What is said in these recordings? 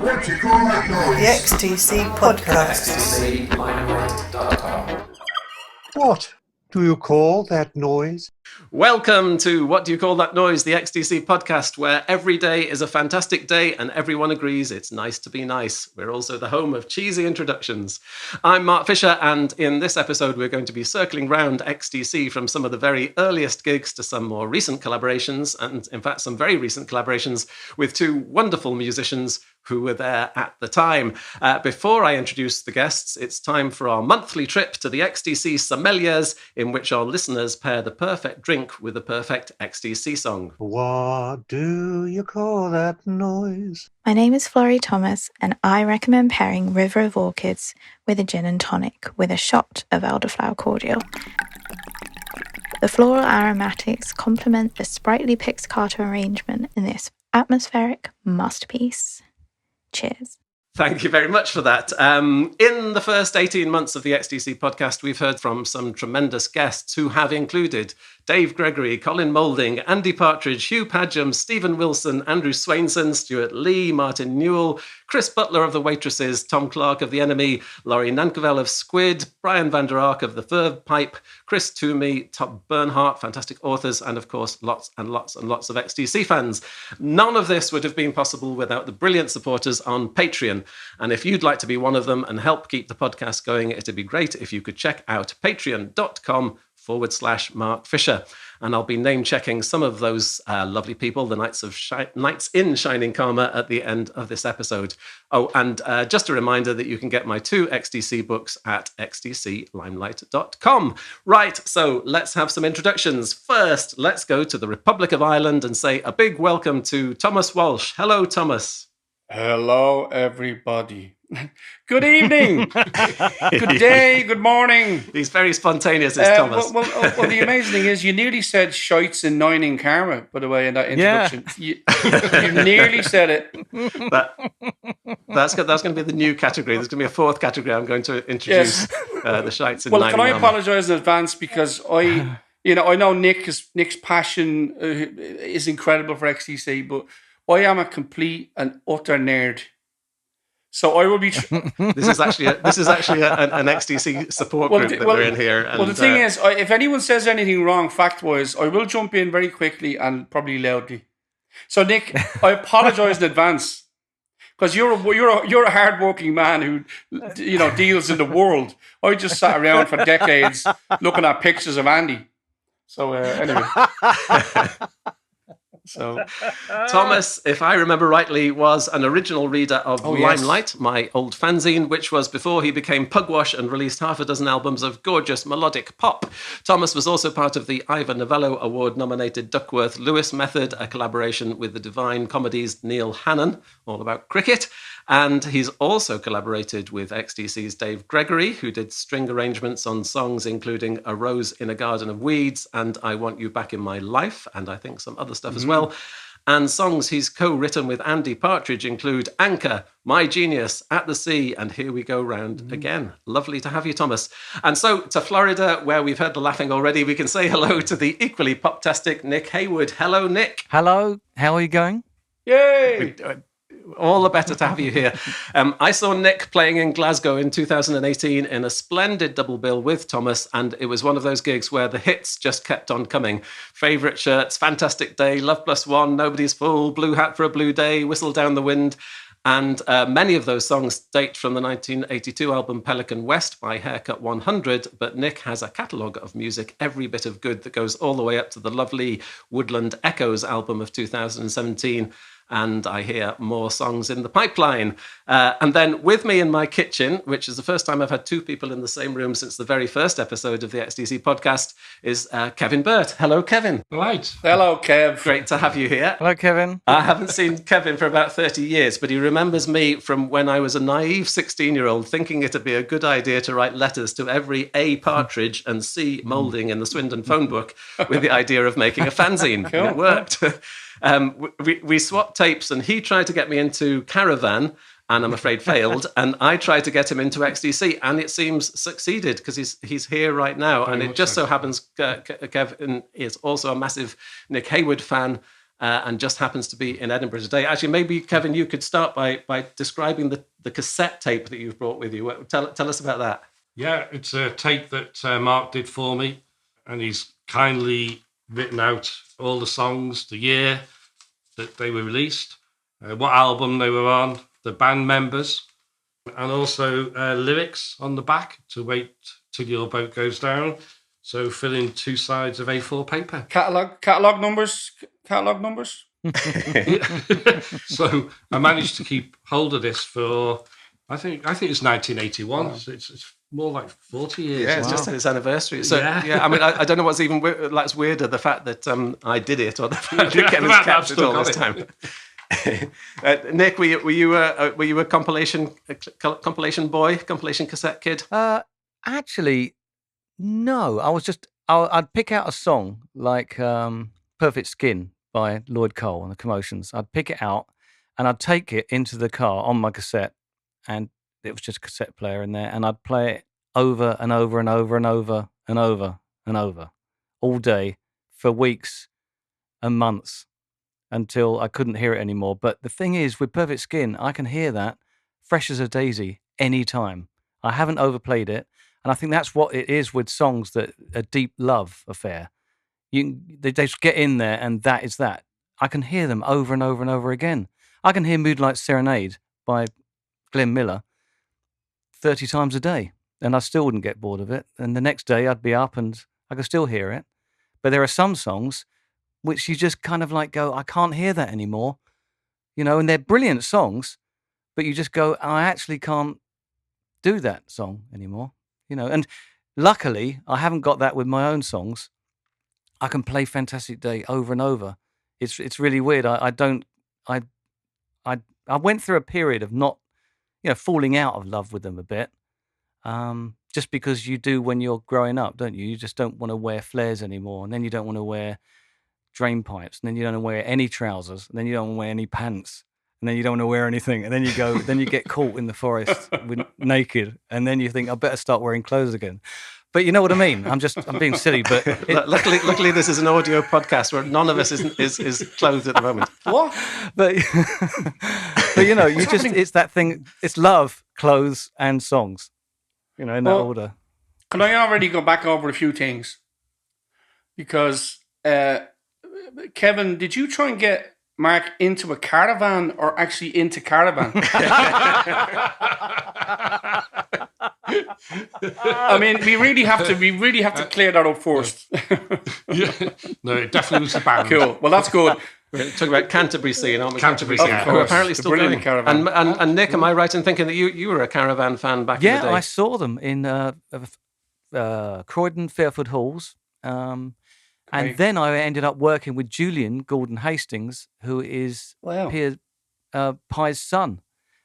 What do you call that noise? The XTC Podcast. What do you call that noise? Welcome to What Do You Call That Noise, the XTC podcast, where every day is a fantastic day and everyone agrees it's nice to be nice. We're also the home of cheesy introductions. I'm Mark Fisher, and in this episode we're going to be circling round XTC from some of the very earliest gigs to some more recent collaborations, and in fact some very recent collaborations with two wonderful musicians who were there at the time. Before I introduce the guests, it's time for our monthly trip to the XTC sommeliers, in which our listeners pair the perfect drink with the perfect XTC song. What do you call that noise? My name is Florrie Thomas, and I recommend pairing River of Orchids with a gin and tonic with a shot of elderflower cordial. The floral aromatics complement the sprightly pizzicato arrangement in this atmospheric masterpiece. Cheers. Thank you very much for that. In the first 18 months of the XTC podcast, we've heard from some tremendous guests who have included Dave Gregory, Colin Moulding, Andy Partridge, Hugh Padgham, Stephen Wilson, Andrew Swainson, Stuart Lee, Martin Newell, Chris Butler of The Waitresses, Tom Clark of The Enemy, Laurie Nankervell of Squid, Brian van der Ark of The Third Pipe, Chris Toomey, Tom Bernhardt, fantastic authors, and of course, lots and lots and lots of XTC fans. None of this would have been possible without the brilliant supporters on Patreon. And if you'd like to be one of them and help keep the podcast going, it'd be great if you could check out patreon.com/Mark Fisher. And I'll be name checking some of those lovely people, the Knights in Shining Karma, at the end of this episode. Oh, and just a reminder that you can get my two XTC books at xtclimelight.com. Right, so let's have some introductions. First, let's go to the Republic of Ireland and say a big welcome to Thomas Walsh. Hello, Thomas. Hello, everybody. Good evening. Good day. Good morning. He's very spontaneous, is Thomas. Well, the amazing thing is you nearly said shites in Nining Karma, by the way, in that introduction. Yeah. You nearly said it. That's going to be the new category. There's going to be a fourth category I'm going to introduce, the shites in Nining Karma. Well, can I apologise in advance because I know Nick's passion is incredible for XTC, but I am a complete and utter nerd. So I will be. This is actually an XTC support group that we're in here. And, the thing is, if anyone says anything wrong fact-wise, I will jump in very quickly and probably loudly. So Nick, I apologise in advance because you're a hard-working man who deals in the world. I just sat around for decades looking at pictures of Andy. So anyway. So, Thomas, if I remember rightly, was an original reader of Limelight, my old fanzine, which was before he became Pugwash and released half a dozen albums of gorgeous melodic pop. Thomas was also part of the Ivor Novello Award-nominated Duckworth-Lewis Method, a collaboration with the Divine Comedy's Neil Hannon, all about cricket. And he's also collaborated with XTC's Dave Gregory, who did string arrangements on songs including A Rose in a Garden of Weeds and I Want You Back in My Life, and I think some other stuff as well. And songs he's co-written with Andy Partridge include Anchor, My Genius, At the Sea, and Here We Go Round Again. Lovely to have you, Thomas. And so to Florida, where we've heard the laughing already, we can say hello to the equally pop-tastic Nick Heyward. Hello, Nick. Hello. How are you going? Yay! All the better to have you here. I saw Nick playing in Glasgow in 2018 in a splendid double bill with Thomas, and it was one of those gigs where the hits just kept on coming. Favourite Shirts, Fantastic Day, Love Plus One, Nobody's Fool, Blue Hat for a Blue Day, Whistle Down the Wind. And many of those songs date from the 1982 album Pelican West by Haircut 100, but Nick has a catalogue of music, every bit of good, that goes all the way up to the lovely Woodland Echoes album of 2017. And I hear more songs in the pipeline. And then with me in my kitchen, which is the first time I've had two people in the same room since the very first episode of the XTC podcast, is Kevin Birt. Hello, Kevin. Right. Hello, Kev. Great to have you here. Hello, Kevin. I haven't seen Kevin for about 30 years, but he remembers me from when I was a naive 16-year-old thinking it'd be a good idea to write letters to every A. Partridge and C. Moulding in the Swindon phone book with the idea of making a fanzine. Cool. It worked. We swapped tapes, and he tried to get me into Caravan, and I'm afraid failed. And I tried to get him into XTC, and it seems succeeded because he's here right now. And it just so happens Kevin is also a massive Nick Heyward fan. and just happens to be in Edinburgh today. Actually, maybe, Kevin, you could start by describing the cassette tape that you've brought with you. Tell us about that. Yeah, it's a tape that Mark did for me, and he's kindly written out all the songs, the year that they were released, what album they were on, the band members, and also lyrics on the back to wait till your boat goes down. So fill in 2 sides of A4 paper. Catalog numbers. So I managed to keep hold of this for, I think it's 1981. Wow. So it's more like 40 years. Yeah, it's just its anniversary. So yeah, I mean, I don't know what's even weirder, the fact that I did it, or the fact that Kevin's kept it all this time. Nick, were you a compilation boy, compilation cassette kid? Actually, no. I'd pick out a song like "Perfect Skin" by Lloyd Cole and the Commotions. I'd pick it out and I'd take it into the car on my cassette, and it was just a cassette player in there, and I'd play it over and over and over and over and over and over all day for weeks and months until I couldn't hear it anymore. But the thing is, with Perfect Skin, I can hear that fresh as a daisy anytime. I haven't overplayed it, and I think that's what it is with songs that a deep love affair. They just get in there, and that is that. I can hear them over and over and over again. I can hear Moonlight Serenade by Glenn Miller 30 times a day, and I still wouldn't get bored of it. And the next day I'd be up and I could still hear it. But there are some songs which you just kind of like go, I can't hear that anymore, and they're brilliant songs, but you just go, I actually can't do that song anymore, and luckily I haven't got that with my own songs. I can play Fantastic Day over and over. It's really weird. I went through a period of not, falling out of love with them a bit, just because you do when you're growing up, don't you? You just don't want to wear flares anymore, and then you don't want to wear drain pipes, and then you don't want to wear any trousers, and then you don't want to wear any pants, and then you don't want to wear anything, and then then you get caught in the forest naked, and then you think, I better start wearing clothes again. But you know what I mean? I'm being silly, but luckily this is an audio podcast where none of us is clothed at the moment. What? But it's that thing. It's love, clothes, and songs. In that order. Can I already go back over a few things? Because Kevin, did you try and get Mark into a caravan or actually into caravan? I mean, we really have to clear that up first. Yeah. No, it definitely was a band. Cool. Well, that's good. We're talking about Canterbury Scene, aren't we? Canterbury Scene, who are apparently still going. Caravan. And Nick, am I right in thinking that you were a caravan fan back in the day? Yeah, I saw them in Croydon Fairford Halls. And then I ended up working with Julian Gordon Hastings, who is Pye's son.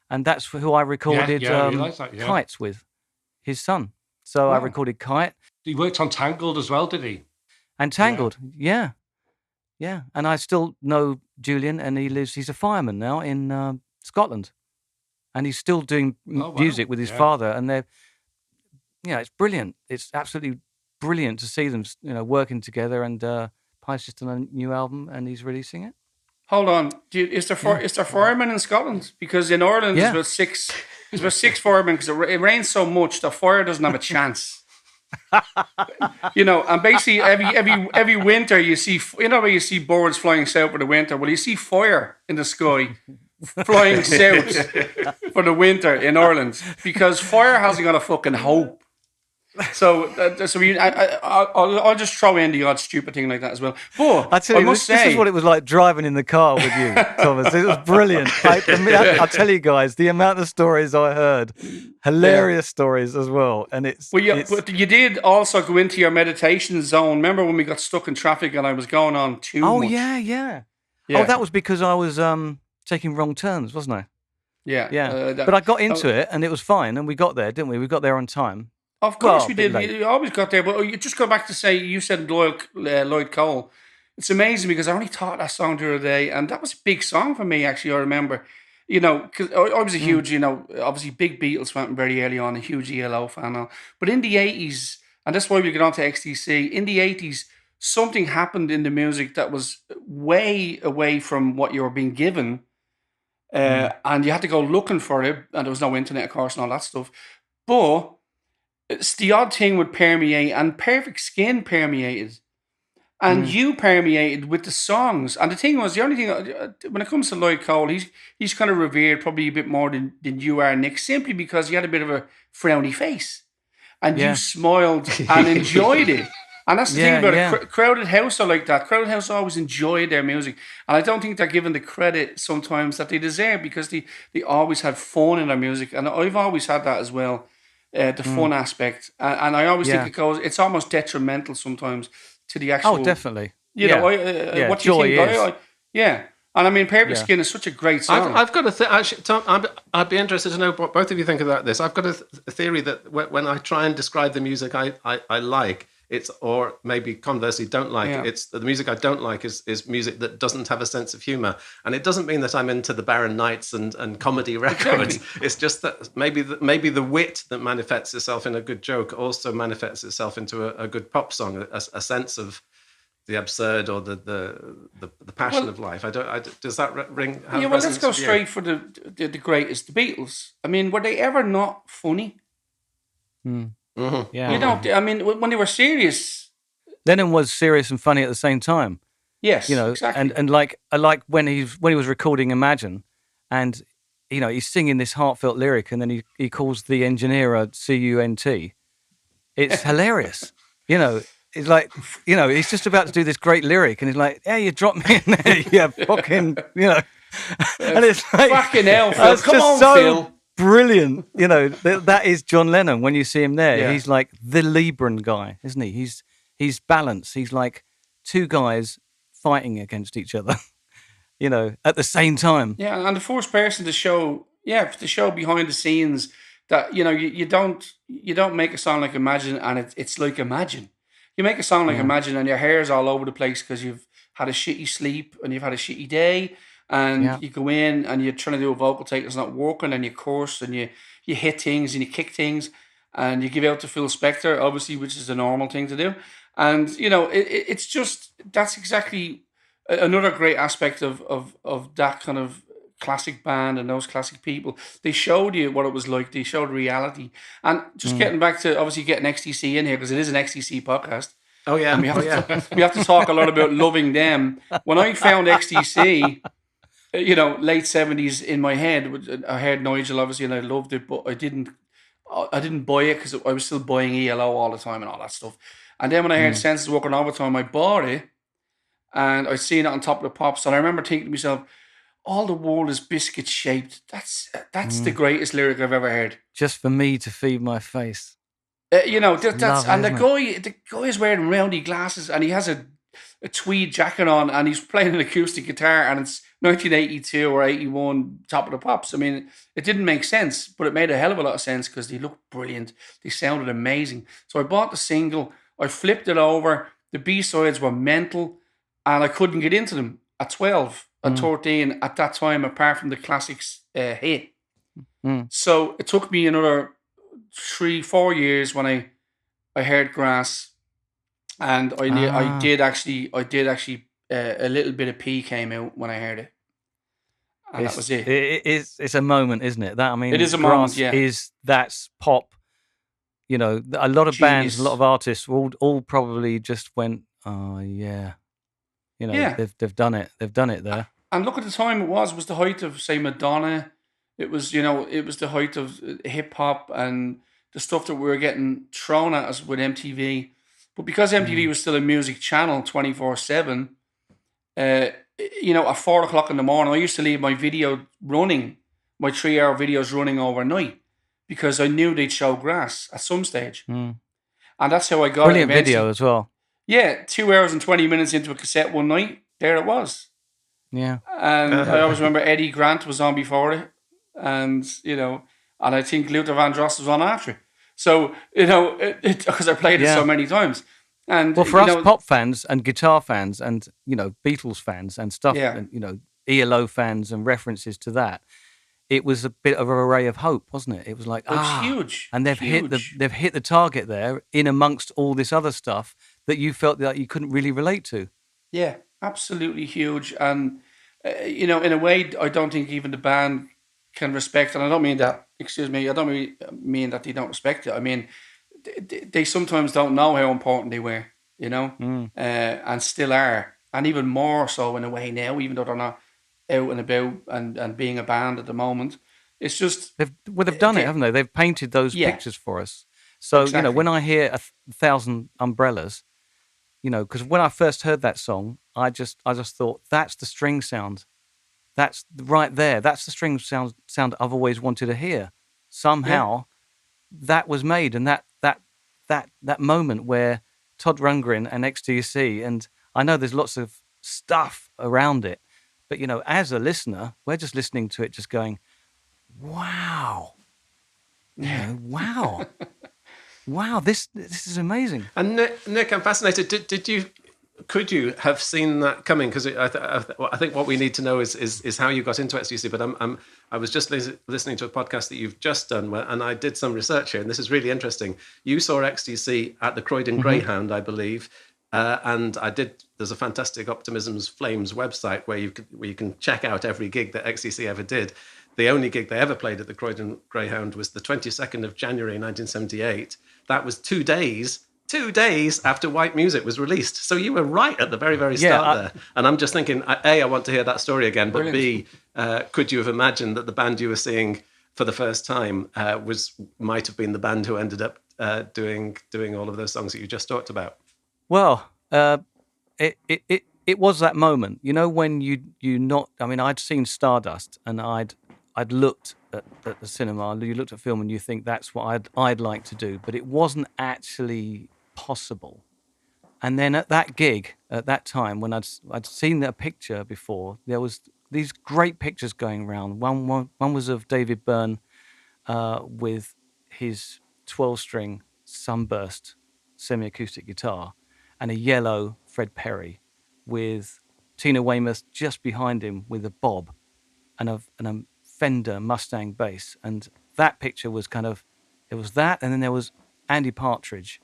And that's who I recorded Kites with, his son. So I recorded Kite. He worked on Tangled as well, did he? And Tangled, yeah. And I still know Julian, and he's a fireman now in Scotland. And he's still doing music with his father. And they're, it's brilliant. It's absolutely brilliant to see them, working together. And Pye's just on a new album, and he's releasing it. Hold on, is there firemen in Scotland? Because in Ireland there's about six firemen, because it rains so much the fire doesn't have a chance. And basically every winter you see, where you see birds flying south for the winter. Well, you see fire in the sky flying south for the winter in Ireland, because fire hasn't got a fucking hope. So I'll just throw in the odd stupid thing like that as well. But I tell you, this is what it was like driving in the car with you, Thomas. It was brilliant. I'll tell you guys, the amount of stories I heard, hilarious stories as well. And but you did also go into your meditation zone. Remember when we got stuck in traffic and I was going on too much? Oh yeah. Oh, that was because I was taking wrong turns, wasn't I? Yeah. But I got into it and it was fine, and we got there, didn't we? We got there on time. Of course we did. You always got there. But you just go back to say, you said Lloyd Cole. It's amazing because I only taught that song the other day, and that was a big song for me, actually, I remember. Because I was a huge, obviously big Beatles fan very early on, a huge ELO fan. But in the 80s, and that's why we get on to XTC, in the 80s, something happened in the music that was way away from what you were being given. And you had to go looking for it, and there was no internet, of course, and all that stuff. But it's the odd thing would permeate, and Perfect Skin permeated. And you permeated with the songs. And the thing was, the only thing, when it comes to Lloyd Cole, he's kind of revered probably a bit more than you are, Nick, simply because he had a bit of a frowny face. And you smiled and enjoyed it. And that's the thing about a crowded house are like that. Crowded house always enjoyed their music. And I don't think they're given the credit sometimes that they deserve, because they always had fun in their music. And I've always had that as well, the fun aspect. And I always think it's almost detrimental sometimes to the actual... Oh, definitely. You know, what do you think? And I mean, Perfect Skin is such a great song. I've got actually, Tom, I'd be interested to know what both of you think about this. I've got a theory that when I try and describe the music I like, or maybe conversely don't like, it's the music I don't like is music that doesn't have a sense of humor. And it doesn't mean that I'm into the Barren Nights and comedy records. It's just that maybe the wit that manifests itself in a good joke also manifests itself into a good pop song, a sense of the absurd or the passion of life. Does that ring? Let's go straight for the greatest, the Beatles. I mean, were they ever not funny? Yeah, you know, I mean, when they were serious, Lennon was serious and funny at the same time. Yes, you know, exactly. and like I like when he was recording Imagine, and you know he's singing this heartfelt lyric, and then he calls the engineer a CUNT. It's hilarious, you know. It's like, you know, he's just about to do this great lyric, and he's like, "Yeah, you dropped me in there, yeah, fucking," you know. And it's like, fucking hell, Phil. Come on, so Phil. Brilliant, you know. That is John Lennon. When you see him there, he's like the Libran guy, isn't he? He's balanced. He's like two guys fighting against each other, you know, at the same time. Yeah, and the first person to show behind the scenes that, you know, you don't make a song like Imagine and it's like Imagine. You make a song like Imagine and your hair's all over the place because you've had a shitty sleep and you've had a shitty day, and you go in and you're trying to do a vocal take that's not working, and you curse and you hit things and you kick things and you give out to Phil Spector, obviously, which is a normal thing to do. And, you know, it's just, that's exactly another great aspect of that kind of classic band and those classic people. They showed you what it was like. They showed reality. And just getting back to obviously getting XTC in here, because it is an XTC podcast. Oh yeah. And we have to talk a lot about loving them. When I found XTC, you know, late 70s in my head, I heard Nigel obviously and I loved it, but I didn't buy it because I was still buying ELO all the time and all that stuff. And then when I heard Senses Working Overtime, I bought it and I seen it on Top of the Pops, and I remember thinking to myself, all the world is biscuit shaped. That's the greatest lyric I've ever heard. Just for me to feed my face. You know, that's and the guy is wearing roundy glasses and he has a tweed jacket on and he's playing an acoustic guitar, and it's 1982 or 81 Top of the Pops. I mean, it didn't make sense, but it made a hell of a lot of sense because they looked brilliant. They sounded amazing. So I bought the single, I flipped it over, the B-sides were mental, and I couldn't get into them at 12 and 13 at that time, apart from the classics hit. So it took me another 3-4 years when I heard Grass, and I did actually a little bit of P came out when I heard it, and that was it. It's a moment, isn't it? That, I mean, it is a Grass moment. Yeah, that's pop. You know, a lot of bands, a lot of artists, all probably just went, oh yeah, you know, they've done it. They've done it there. And look at the time it was the height of, say, Madonna. It was, you know, it was the height of hip hop and the stuff that we were getting thrown at us with MTV. But because MTV was still a music channel 24/7, you know, at 4 o'clock in the morning, I used to leave my video running, my 3-hour videos running overnight, because I knew they'd show Grass at some stage. And that's how I got Brilliant it. Video as well. Yeah, 2 hours and 20 minutes into a cassette one night, there it was. Yeah. And I always remember Eddie Grant was on before it. And, you know, and I think Luther Vandross was on after it. So, you know, because I played it so many times. And well, for us pop fans and guitar fans and, you know, Beatles fans and stuff, and, you know, ELO fans and references to that, it was a bit of a ray of hope, wasn't it? It was like, it's huge. And they've hit the target there in amongst all this other stuff that you felt that you couldn't really relate to. Yeah, absolutely huge. And, in a way, I don't think even the band can respect, and I don't mean that, I don't really mean that they don't respect it. I mean, they sometimes don't know how important they were, and still are. And even more so in a way now, even though they're not out and about and being a band at the moment. It's just... They've done it, haven't they? They've painted those pictures for us. So, exactly. When I hear 1,000 Umbrellas, because when I first heard that song, I just thought, that's the string sound. That's right there. That's the string sound I've always wanted to hear. Somehow, that was made, and that moment where Todd Rundgren and XTC, and I know there's lots of stuff around it, but as a listener, we're just listening to it, just going, wow, wow. Wow, this is amazing. And Nick, I'm fascinated. Could you have seen that coming? Because I think what we need to know is how you got into XTC. But I was just listening to a podcast that you've just done, and I did some research here, and this is really interesting. You saw XTC at the Croydon Greyhound, I believe, and there's a fantastic Optimism's Flames website where you can check out every gig that XTC ever did. The only gig they ever played at the Croydon Greyhound was the 22nd of January 1978. That was 2 days after White Music was released. So you were right at the very, very start there. And I'm just thinking, A, I want to hear that story again, but Brilliant. B, could you have imagined that the band you were seeing for the first time might have been the band who ended up doing all of those songs that you just talked about? Well, it was that moment, when I'd seen Stardust, and I'd looked at the cinema, you looked at film, and you think that's what I'd like to do, but it wasn't actually possible. And then at that gig, at that time, when I'd seen a picture before, there was these great pictures going around. One was of David Byrne with his 12-string Sunburst semi-acoustic guitar, and a yellow Fred Perry with Tina Weymouth just behind him with a bob and a Fender Mustang bass. And that picture was it was that, and then there was Andy Partridge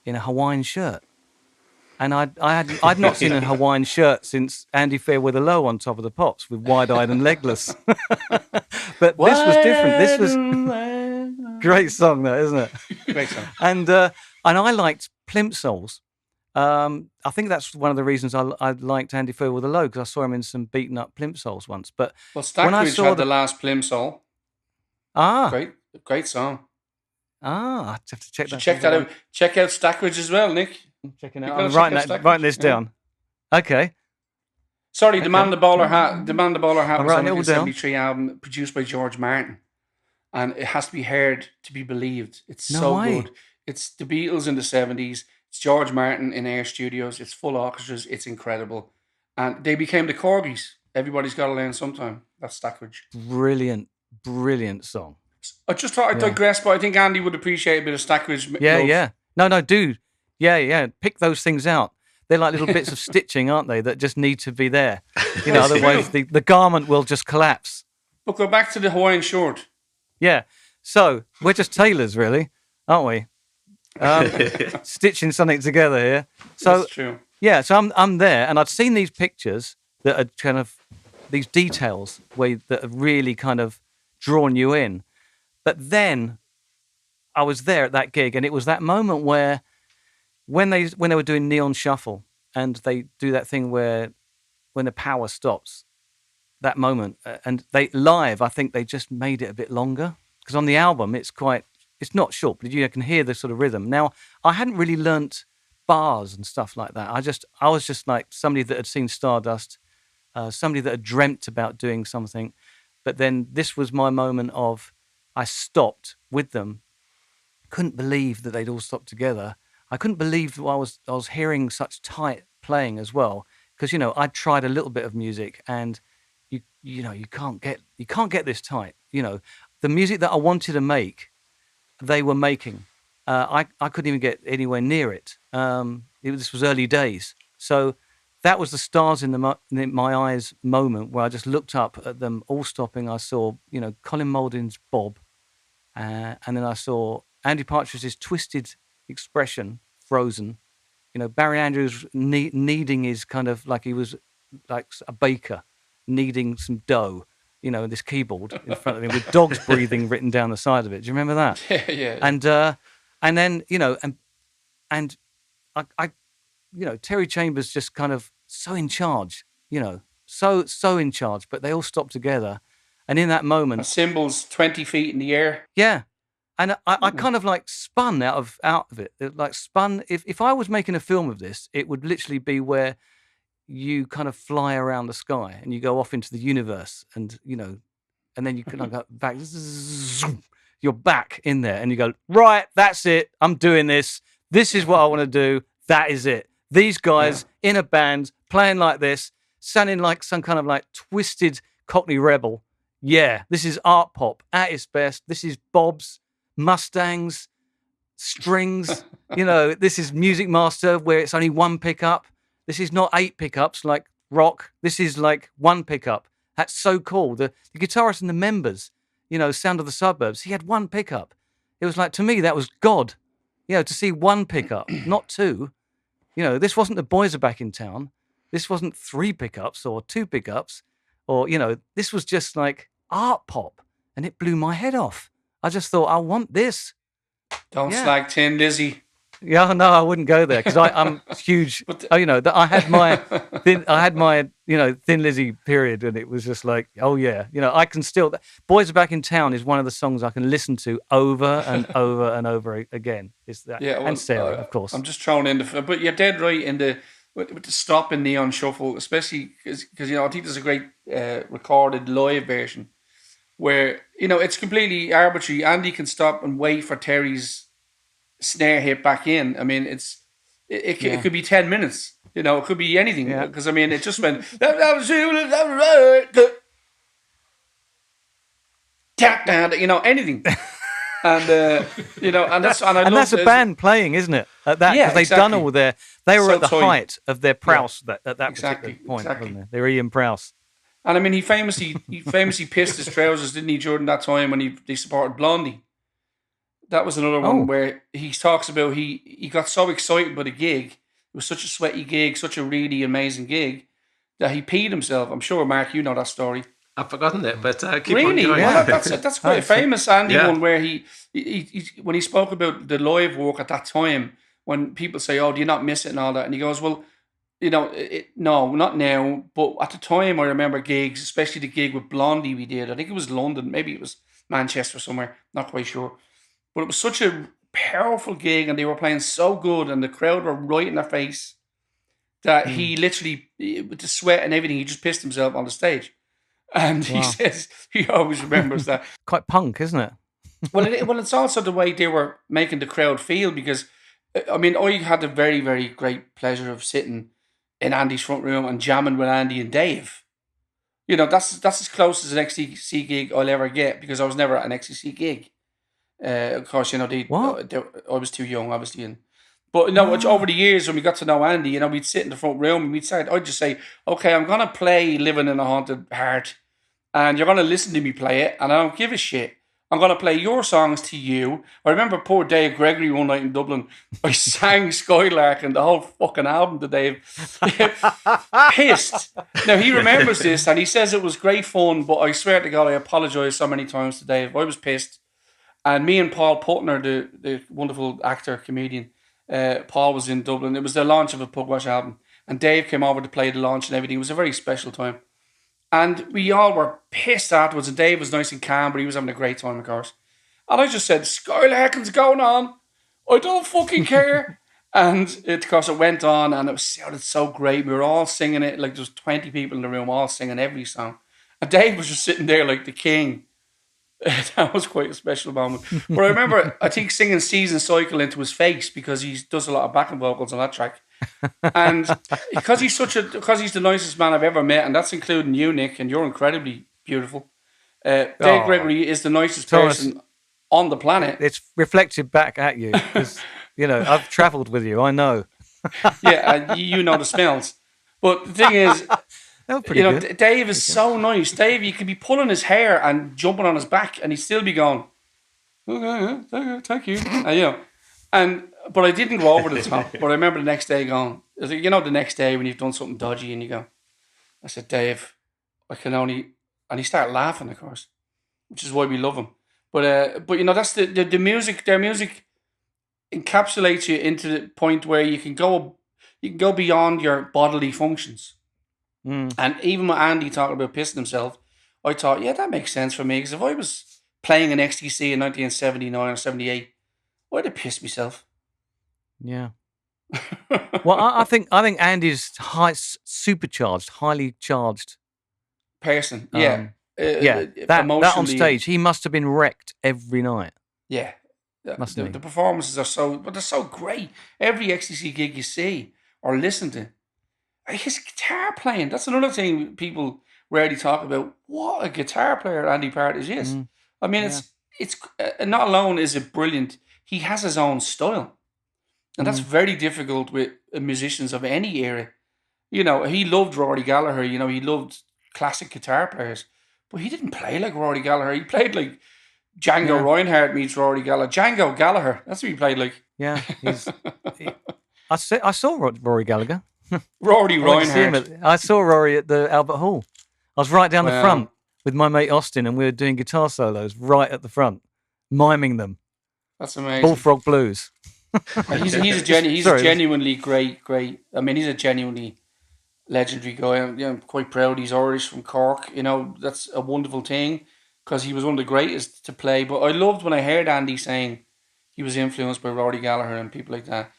in a Hawaiian shirt. And I'd not seen a Hawaiian shirt since Andy Fairweather Low on Top of the Pops with Wide-Eyed and Legless. But this was different. This was great song, though, isn't it? Great song. And I liked Plimsolls. I think that's one of the reasons I liked Andy Fairweather Low, because I saw him in some beaten up Plimsolls once. But well, Stackridge had the last Plimsoll. Great song. I'd have to check that. Check that out. Check out Stackridge as well, Nick. I'm checking out. I'm writing this down. Okay. Sorry, The Man the Bowler Hat. The Man the Bowler Hat was a 1973 album produced by George Martin, and it has to be heard to be believed. It's so good. It's the Beatles in the 70s. It's George Martin in Air Studios. It's full orchestras. It's incredible, and they became the Corgis. Everybody's got to learn sometime. That's Stackridge. Brilliant song. I just thought I'd digress, but I think Andy would appreciate a bit of Stackridge. Yeah. No, dude. Yeah. Pick those things out. They're like little bits of stitching, aren't they, that just need to be there. Otherwise the garment will just collapse. But go back to the Hawaiian shirt. Yeah. So we're just tailors, really, aren't we? Stitching something together here. So that's true. Yeah. So I'm there, and I'd seen these pictures that are kind of these details that have really kind of drawn you in. But then I was there at that gig, and it was that moment where when they were doing Neon Shuffle, and they do that thing where when the power stops, that moment, and they live, I think they just made it a bit longer, because on the album it's not short, but you can hear the sort of rhythm. Now, I hadn't really learnt bars and stuff like that. I was just like somebody that had seen Stardust, somebody that had dreamt about doing something. But then this was my moment of, I stopped with them. Couldn't believe that they'd all stopped together. I couldn't believe that I was hearing such tight playing as well, because I'd tried a little bit of music, and you can't get this tight. The music that I wanted to make, they were making. I couldn't even get anywhere near it. This was early days, so that was the stars in my eyes moment where I just looked up at them all stopping. I saw Colin Moulding's bob, and then I saw Andy Partridge's twisted expression frozen Barry Andrews kneading his kind of like he was like a baker kneading some dough, this keyboard in front of him with dogs breathing written down the side of it. Do you remember that? Yeah. And then, and I Terry Chambers just kind of so in charge, so in charge, but they all stopped together. And in that moment, and cymbals 20 feet in the air. Yeah. And I kind of like spun out of it. Like spun. If I was making a film of this, it would literally be where you kind of fly around the sky and you go off into the universe, and and then you can go back. You're back in there, and you go, right, that's it. I'm doing this. This is what I want to do. That is it. These guys in a band playing like this, sounding like some kind of like twisted Cockney rebel. Yeah, this is art pop at its best. This is Bob's, Mustangs, strings. This is Music Master where it's only one pickup. This is not 8 pickups like rock. This is like one pickup. That's so cool. The guitarist and the members, Sound of the Suburbs, he had one pickup. It was like, to me, that was God. To see one pickup, not 2. This wasn't the Boys Are Back in Town. This wasn't 3 pickups or 2 pickups. Or, this was just like art pop. And it blew my head off. I just thought, I want this. Don't slag Tin Lizzy. Yeah, no, I wouldn't go there because I'm huge. I had my Thin Lizzy period, and it was just like, oh yeah, I can still. Boys Are Back in Town is one of the songs I can listen to over and over and over again. Is that? Yeah, and stereo, of course. I'm just throwing in but you're dead right in with the stop and Neon Shuffle, especially because I think there's a great recorded live version where it's completely arbitrary. Andy can stop and wait for Terry's snare hit back in. I mean, it could be 10 minutes. It could be anything because it just went. Tap down, anything, and that's a band playing, isn't it? At that, because they've done all they were at the height of their Prowse at that particular point, weren't they? They were Ian Prowse. And he famously pissed his trousers, didn't he, during that time when they supported Blondie. That was another one where he talks about he got so excited by the gig. It was such a sweaty gig, such a really amazing gig, that he peed himself. I'm sure, Mark, you know that story. I've forgotten it, but keep really? on going. Well, that's quite a famous Andy one where he when he spoke about the live work at that time, when people say, oh, do you not miss it and all that? And he goes, well, no, not now. But at the time, I remember gigs, especially the gig with Blondie we did. I think it was London, maybe it was Manchester somewhere, not quite sure. But it was such a powerful gig and they were playing so good and the crowd were right in their face that he literally, with the sweat and everything, he just pissed himself on the stage. And he says he always remembers that. Quite punk, isn't it? Well, it's also the way they were making the crowd feel because, I had the very, very great pleasure of sitting in Andy's front room and jamming with Andy and Dave. That's as close as an XTC gig I'll ever get because I was never at an XTC gig. Of course, I was too young, obviously. But over the years when we got to know Andy, we'd sit in the front room and I'd just say, okay, I'm going to play Living in a Haunted Heart and you're going to listen to me play it and I don't give a shit. I'm going to play your songs to you. I remember poor Dave Gregory one night in Dublin. I sang Skylark and the whole fucking album to Dave. Pissed. Now, he remembers this and he says it was great fun, but I swear to God, I apologise so many times to Dave. I was pissed. And me and Paul Putner, the wonderful actor, comedian, Paul was in Dublin. It was the launch of a Pugwash album. And Dave came over to play the launch and everything. It was a very special time. And we all were pissed afterwards. And Dave was nice and calm, but he was having a great time, of course. And I just said, Skylarking's going on. I don't fucking care. And of course, it went on and it sounded so great. We were all singing it. Like there was 20 people in the room all singing every song. And Dave was just sitting there like the king. That was quite a special moment. But I remember, I think, singing Season Cycle into his face because he does a lot of backing vocals on that track. And because he's the nicest man I've ever met, and that's including you, Nick, and you're incredibly beautiful. Dave Gregory is the nicest person on the planet. It's reflected back at you because, I've travelled with you, I know. Yeah, and you know the smells. But the thing is, good. Dave is so nice. Dave, you could be pulling his hair and jumping on his back, and he'd still be going, okay, thank you. And But I didn't go over the top. But I remember the next day going, the next day when you've done something dodgy and you go, I said, Dave, I can only, and he started laughing, of course, which is why we love him. But that's the music. Their music encapsulates you into the point where you can go beyond your bodily functions. And even with Andy talking about pissing himself, I thought, yeah, that makes sense for me. Because if I was playing an XTC in 1979 or 78, I'd have pissed myself. Yeah. Well, I think Andy's supercharged, highly charged person. Yeah. That on stage, he must have been wrecked every night. Yeah. The performances they're so great. Every XTC gig you see or listen to, his guitar playing, that's another thing people rarely talk about. What a guitar player Andy Partridge is. I mean, it's not alone is it brilliant, he has his own style. And that's very difficult with musicians of any era. He loved Rory Gallagher, he loved classic guitar players. But he didn't play like Rory Gallagher. He played like Django Reinhardt meets Rory Gallagher. Django Gallagher, that's what he played like. Yeah. I saw Rory Gallagher. Rory Reinhardt. I saw Rory at the Albert Hall. I was right down the front with my mate Austin, and we were doing guitar solos right at the front, miming them. That's amazing. Bullfrog Blues. He's a genuinely great. I mean, he's a genuinely legendary guy. I'm quite proud. He's Irish from Cork. That's a wonderful thing because he was one of the greatest to play. But I loved when I heard Andy saying he was influenced by Rory Gallagher and people like that.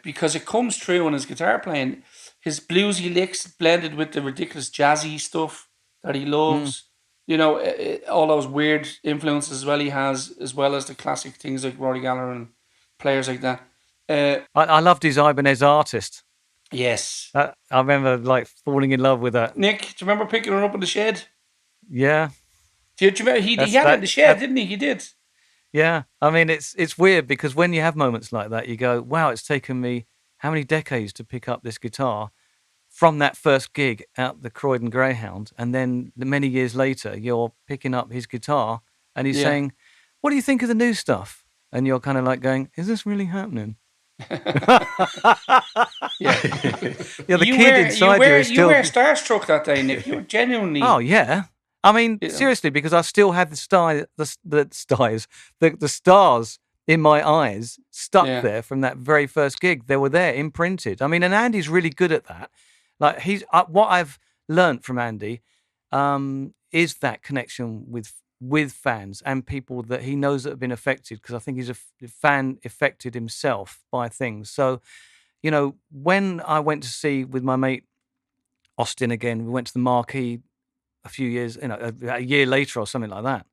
Because it comes true in his guitar playing. His bluesy licks blended with the ridiculous jazzy stuff that he loves. All those weird influences as well he has, as well as the classic things like Rory Gallagher and players like that. I loved his Ibanez Artist. Yes. I remember falling in love with that. Nick, do you remember picking her up in the shed? Yeah. Do you remember? He had it in the shed, didn't he? He did. Yeah, I mean, it's weird because when you have moments like that, you go, wow, it's taken me how many decades to pick up this guitar from that first gig at the Croydon Greyhound. And then many years later, you're picking up his guitar and he's saying, what do you think of the new stuff? And you're kind of like going, is this really happening? The kid inside you is still... You were starstruck that day, Nick. You were genuinely... Oh, yeah. I mean, seriously, because I still had the stars in my eyes stuck there from that very first gig. They were there, imprinted. I mean, and Andy's really good at that. Like what I've learned from Andy is that connection with fans and people that he knows that have been affected. Because I think he's a fan affected himself by things. So, when I went to see with my mate Austin again, we went to the Marquee. A few years, a year later or something like that.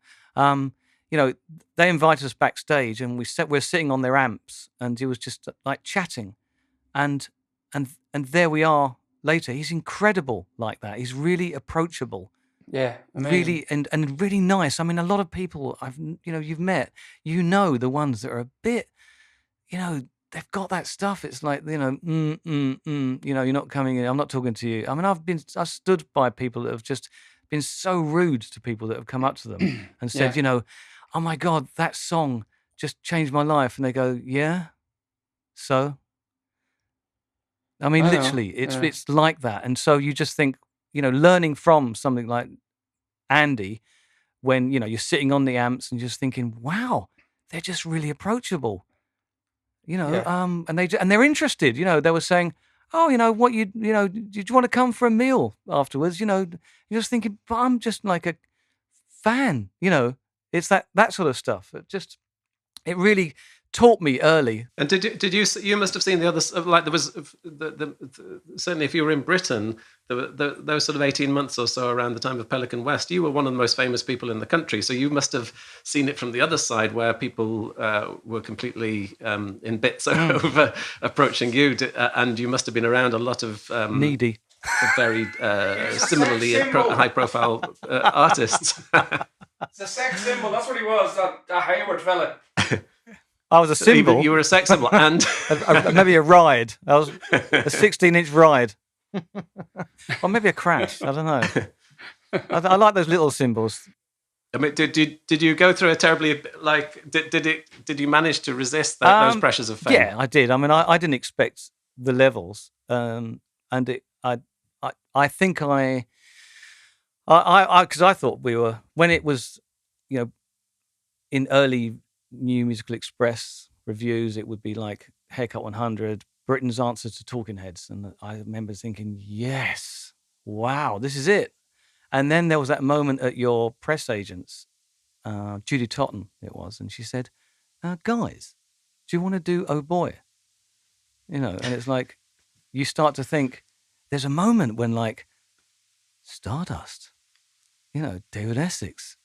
They invited us backstage, and we're sitting on their amps, and he was just like chatting, and there we are later. He's incredible like that. He's really approachable. Yeah, amazing. Really and really nice. I mean, a lot of people you've met, the ones that are a bit, they've got that stuff. It's like, you're not coming in. I'm not talking to you. I mean, I've stood by people that have just been so rude to people that have come up to them and said, oh my God, that song just changed my life. And they go, yeah, so? I mean, literally, it's like that. And so you just think, learning from something like Andy, when, you're sitting on the amps and just thinking, wow, they're just really approachable. And they're interested. They were saying, oh, did you want to come for a meal afterwards? You're just thinking, but I'm just like a fan. It's that sort of stuff. It really taught me early. And did you must have seen the others, like there was certainly if you were in Britain, those sort of 18 months or so around the time of Pelican West, you were one of the most famous people in the country. So you must have seen it from the other side where people were completely in bits over approaching you. And you must have been around a lot of needy, very similarly high profile artists. It's a sex symbol. That's what he was, that Heyward fella. I was a symbol. You were a sex symbol, and maybe a ride. I was a 16-inch ride, or maybe a crash. I don't know. I like those little symbols. I mean, did you go through a terribly did you manage to resist those pressures of fame? Yeah, I did. I mean, I didn't expect the levels, and I think because I thought we were, when it was, in early New Musical Express reviews, it would be like Haircut 100, Britain's answer to Talking Heads, and I remember thinking, yes, wow, this is it. And then there was that moment at your press agent's, Judy Totten it was, and she said, guys, do you want to do Oh Boy? And it's like, you start to think, there's a moment when like Stardust, David Essex,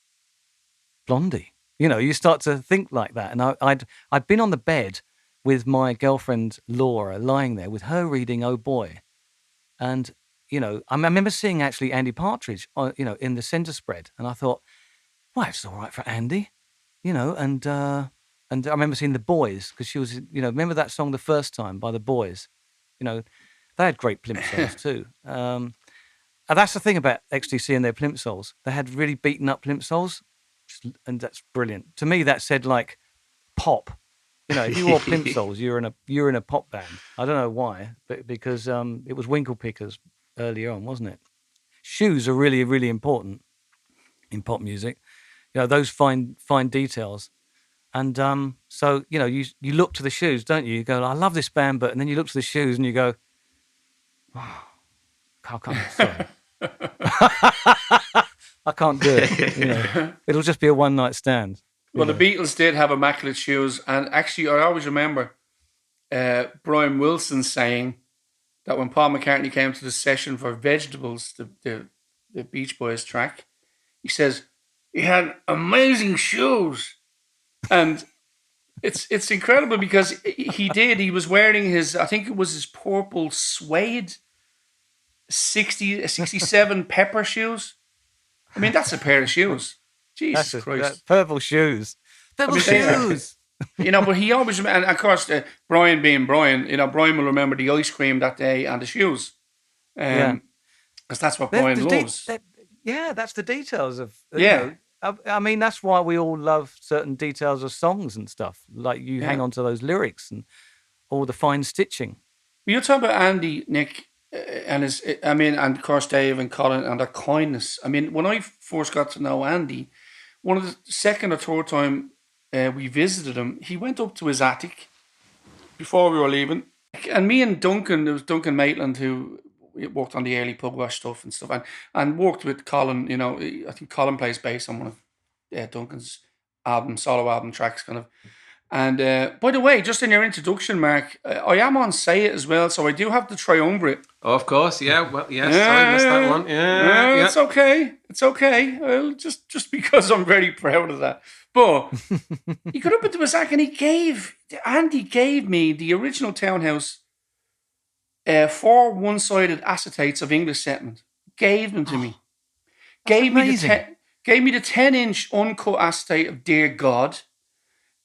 Blondie, you start to think like that. And I'd been on the bed with my girlfriend Laura, lying there with her reading Oh Boy. And, I remember seeing actually Andy Partridge, in the centre spread. And I thought, well, it's all right for Andy, and I remember seeing The Boys, because she was, remember that song The First Time by The Boys? They had great plimsolls too. And that's the thing about XTC and their plimsolls. They had really beaten up plimsolls, and that's brilliant. To me, that said like pop. If you wore plimsolls, you're in a pop band. I don't know why, but because it was Winkle Pickers earlier on, wasn't it? Shoes are really, really important in pop music. Those fine details. And so, you look to the shoes, don't you? You go, I love this band, but, and then you look to the shoes and you go, oh, sorry. I can't do it. It'll just be a one night stand. Well, the Beatles did have immaculate shoes, and actually, I always remember Brian Wilson saying that when Paul McCartney came to the session for Vegetables, the Beach Boys track, he says he had amazing shoes, and it's incredible because he was wearing his, I think it was his purple suede 67 Pepper shoes. I mean, that's a pair of shoes. Jesus Christ. Purple shoes. Purple shoes. But he always, and of course, Brian being Brian, Brian will remember the ice cream that day and the shoes. Because that's what Brian loves. That's the details of, I mean, that's why we all love certain details of songs and stuff. Like you hang on to those lyrics and all the fine stitching. You're talking about Andy, Nick, and and of course Dave and Colin and their kindness. I mean, when I first got to know Andy, one of the second or third time we visited him, he went up to his attic before we were leaving. And me and Duncan, there was Duncan Maitland who worked on the early Pugwash stuff and stuff, and worked with Colin. I think Colin plays bass on one of Duncan's solo album tracks, kind of. And by the way, just in your introduction, Mark, I am on Say It as well, so I do have the triumvirate. Oh, of course, yeah. Well, yes, I missed that one. Yeah. It's okay. It's okay. Well, just because I'm very proud of that. But he got up into his sack and Andy gave me the original Townhouse 4 one-sided acetates of English Settlement. Gave them to me. Gave me the 10-inch uncut acetate of Dear God.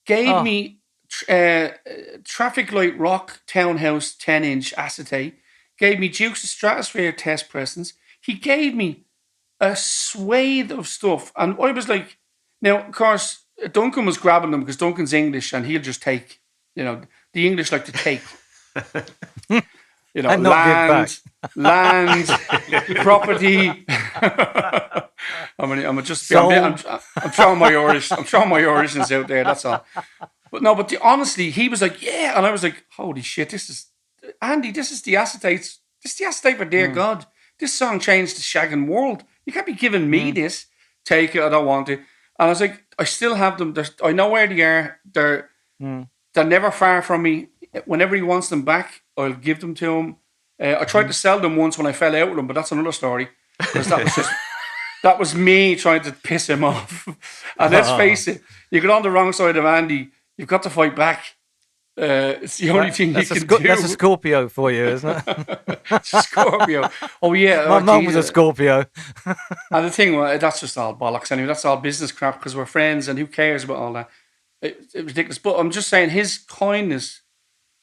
Gave me Traffic Light Rock Townhouse 10-inch acetate. Gave me Duke's Stratosphere test pressings. He gave me a swathe of stuff. And I was like, now, of course, Duncan was grabbing them because Duncan's English and he'll just take, the English like to take. Land, property. I'm throwing my Irish. I'm throwing my Irishness out there. That's all. But honestly, he was like, yeah, and I was like, holy shit, this is Andy. This is the acetates. This is the acetate for Dear God. This song changed the shagging world. You can't be giving me this. Take it. I don't want it. And I was like, I still have them. I know where they are. They're never far from me. Whenever he wants them back, I'll give them to him. I tried to sell them once when I fell out with him, but that's another story. Because that was me trying to piss him off. And let's face it, you get on the wrong side of Andy, you've got to fight back. It's the only thing you can do. That's a Scorpio for you, isn't it? It's a Scorpio. Oh, yeah. My mum was a Scorpio. And the thing, that's just all bollocks anyway. That's all business crap because we're friends and who cares about all that? It's ridiculous. But I'm just saying his kindness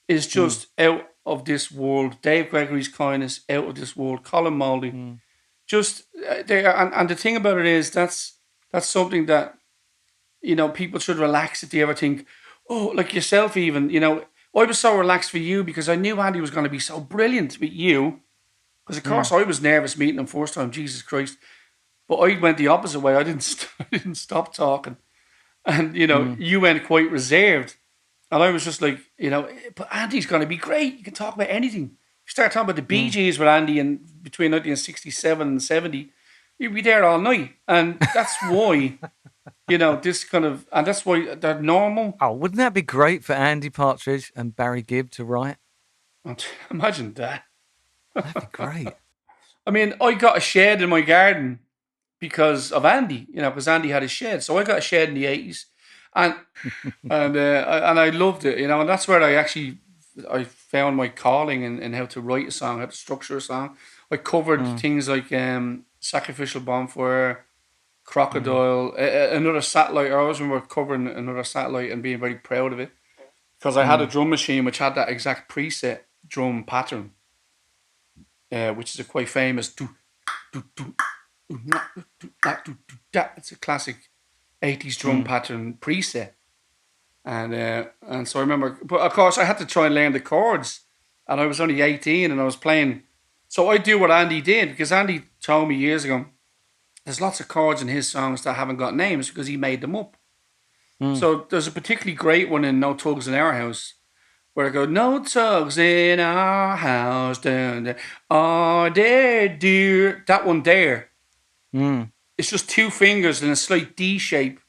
is just out of this world. Dave Gregory's kindness, out of this world. Colin Moulding. Just there. And the thing about it is that's That's something that, people should relax if they ever think, oh, like yourself even, I was so relaxed for you because I knew Andy was going to be so brilliant with you. Because, of course, I was nervous meeting him first time, Jesus Christ. But I went the opposite way. I didn't stop talking. And, you went quite reserved. And I was just like, but Andy's going to be great. You can talk about anything. You start talking about the Bee Gees with Andy between 1967 and 70, you'd be there all night. And that's why, this kind of, and that's why they're normal. Oh, wouldn't that be great for Andy Partridge and Barry Gibb to write? Imagine that. That'd be great. I mean, I got a shed in my garden because of Andy, because Andy had a shed. So I got a shed in the 80s. And and I loved it, and that's where I found my calling in how to write a song, how to structure a song. I covered things like Sacrificial Bonfire, Crocodile, another satellite. I always remember covering another satellite and being very proud of it because I had a drum machine which had that exact preset drum pattern, which is a quite famous. It's a classic 80s drum pattern preset. And so I remember, but of course I had to try and learn the chords, and I was only 18 and I was playing. So I do what Andy did, because Andy told me years ago, there's lots of chords in his songs that haven't got names because he made them up. So there's a particularly great one in No Tugs in Our House, where I go, no tugs in our house, dun, dun, oh, there, dear. That one there. It's just two fingers in a slight D shape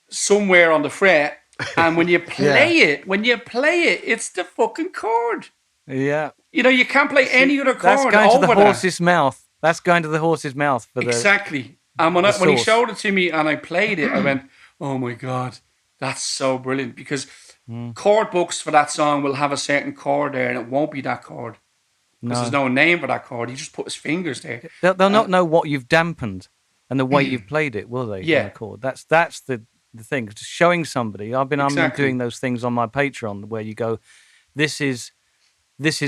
somewhere on the fret. And when you play it, it's the fucking chord. Yeah. You can't play any other chord. That's going to the horse's mouth. That's going to the horse's mouth. Exactly. And when he showed it to me and I played it, I went, oh my God, that's so brilliant. Because chord books for that song will have a certain chord there and it won't be that chord. Because there's no name for that chord. He just put his fingers there. They'll not know what you've dampened and the way you've played it, will they? Yeah. The chord. That's the thing. Just showing somebody. I'm doing those things on my Patreon where you go, this is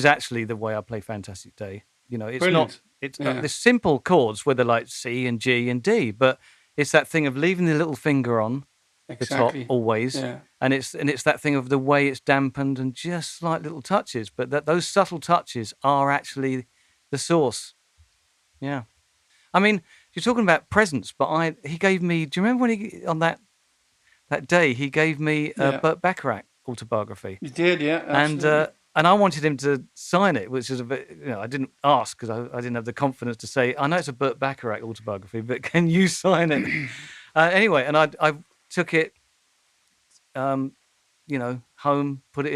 actually the way I play Fantastic Day. It's Brilliant. not. It's the simple chords where they're like C and G and D, but it's that thing of leaving the little finger on the top always, and it's that thing of the way it's dampened and just slight little touches, but those subtle touches are actually the source. Yeah, I mean, you're talking about presents, but he gave me. Do you remember when on that day he gave me a Burt Bacharach autobiography? He did, yeah, absolutely. And I wanted him to sign it, which is a bit, I didn't ask because I didn't have the confidence to say, I know it's a Burt Bacharach autobiography, but can you sign it? Anyway, and I took it, home, put it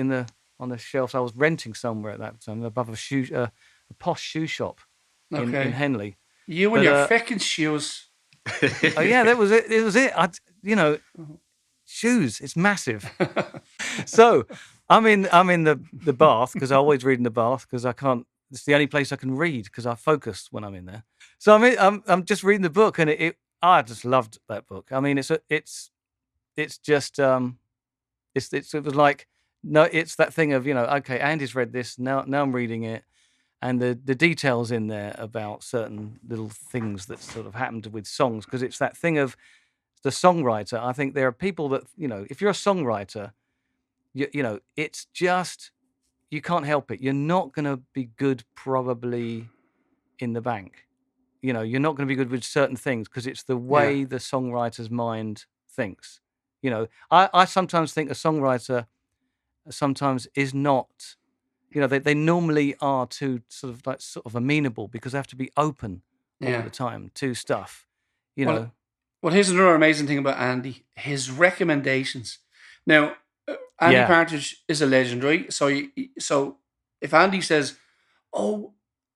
on the shelf. I was renting somewhere at that time, above a posh shoe shop in Henley. You and your fucking shoes. Oh yeah, that was it. It was it. Shoes. It's massive. So I'm in the bath because I always read in the bath because I can't. It's the only place I can read because I focus when I'm in there. So I'm just reading the book and I just loved that book. I mean, it's just it was like it's that thing of okay, Andy's read this now I'm reading it. And the details in there about certain little things that sort of happened with songs, because it's that thing of the songwriter. I think there are people that, if you're a songwriter, it's just, you can't help it. You're not going to be good probably in the bank. You're not going to be good with certain things because it's the way the songwriter's mind thinks. I sometimes think a songwriter sometimes is not... they normally are too sort of amenable because they have to be open all the time to stuff, Well, here's another amazing thing about Andy: his recommendations. Now, Andy Partridge is a legend, right? So if Andy says, "Oh,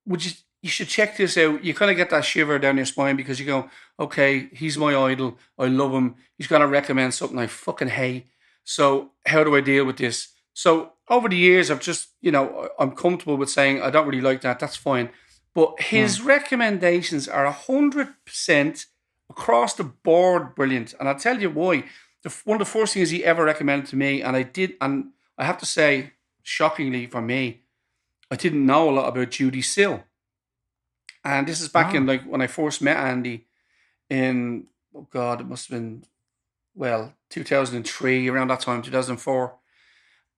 you should check this out," you kind of get that shiver down your spine because you go, "Okay, he's my idol. I love him. He's gonna recommend something I fucking hate. So how do I deal with this?" So over the years, I've just, I'm comfortable with saying, I don't really like that. That's fine. But his recommendations are 100% across the board brilliant. And I'll tell you why. One of the first things he ever recommended to me, and I have to say, shockingly for me, I didn't know a lot about Judy Sill. And this is back in when I first met Andy in oh God, it must have been, 2003, around that time, 2004.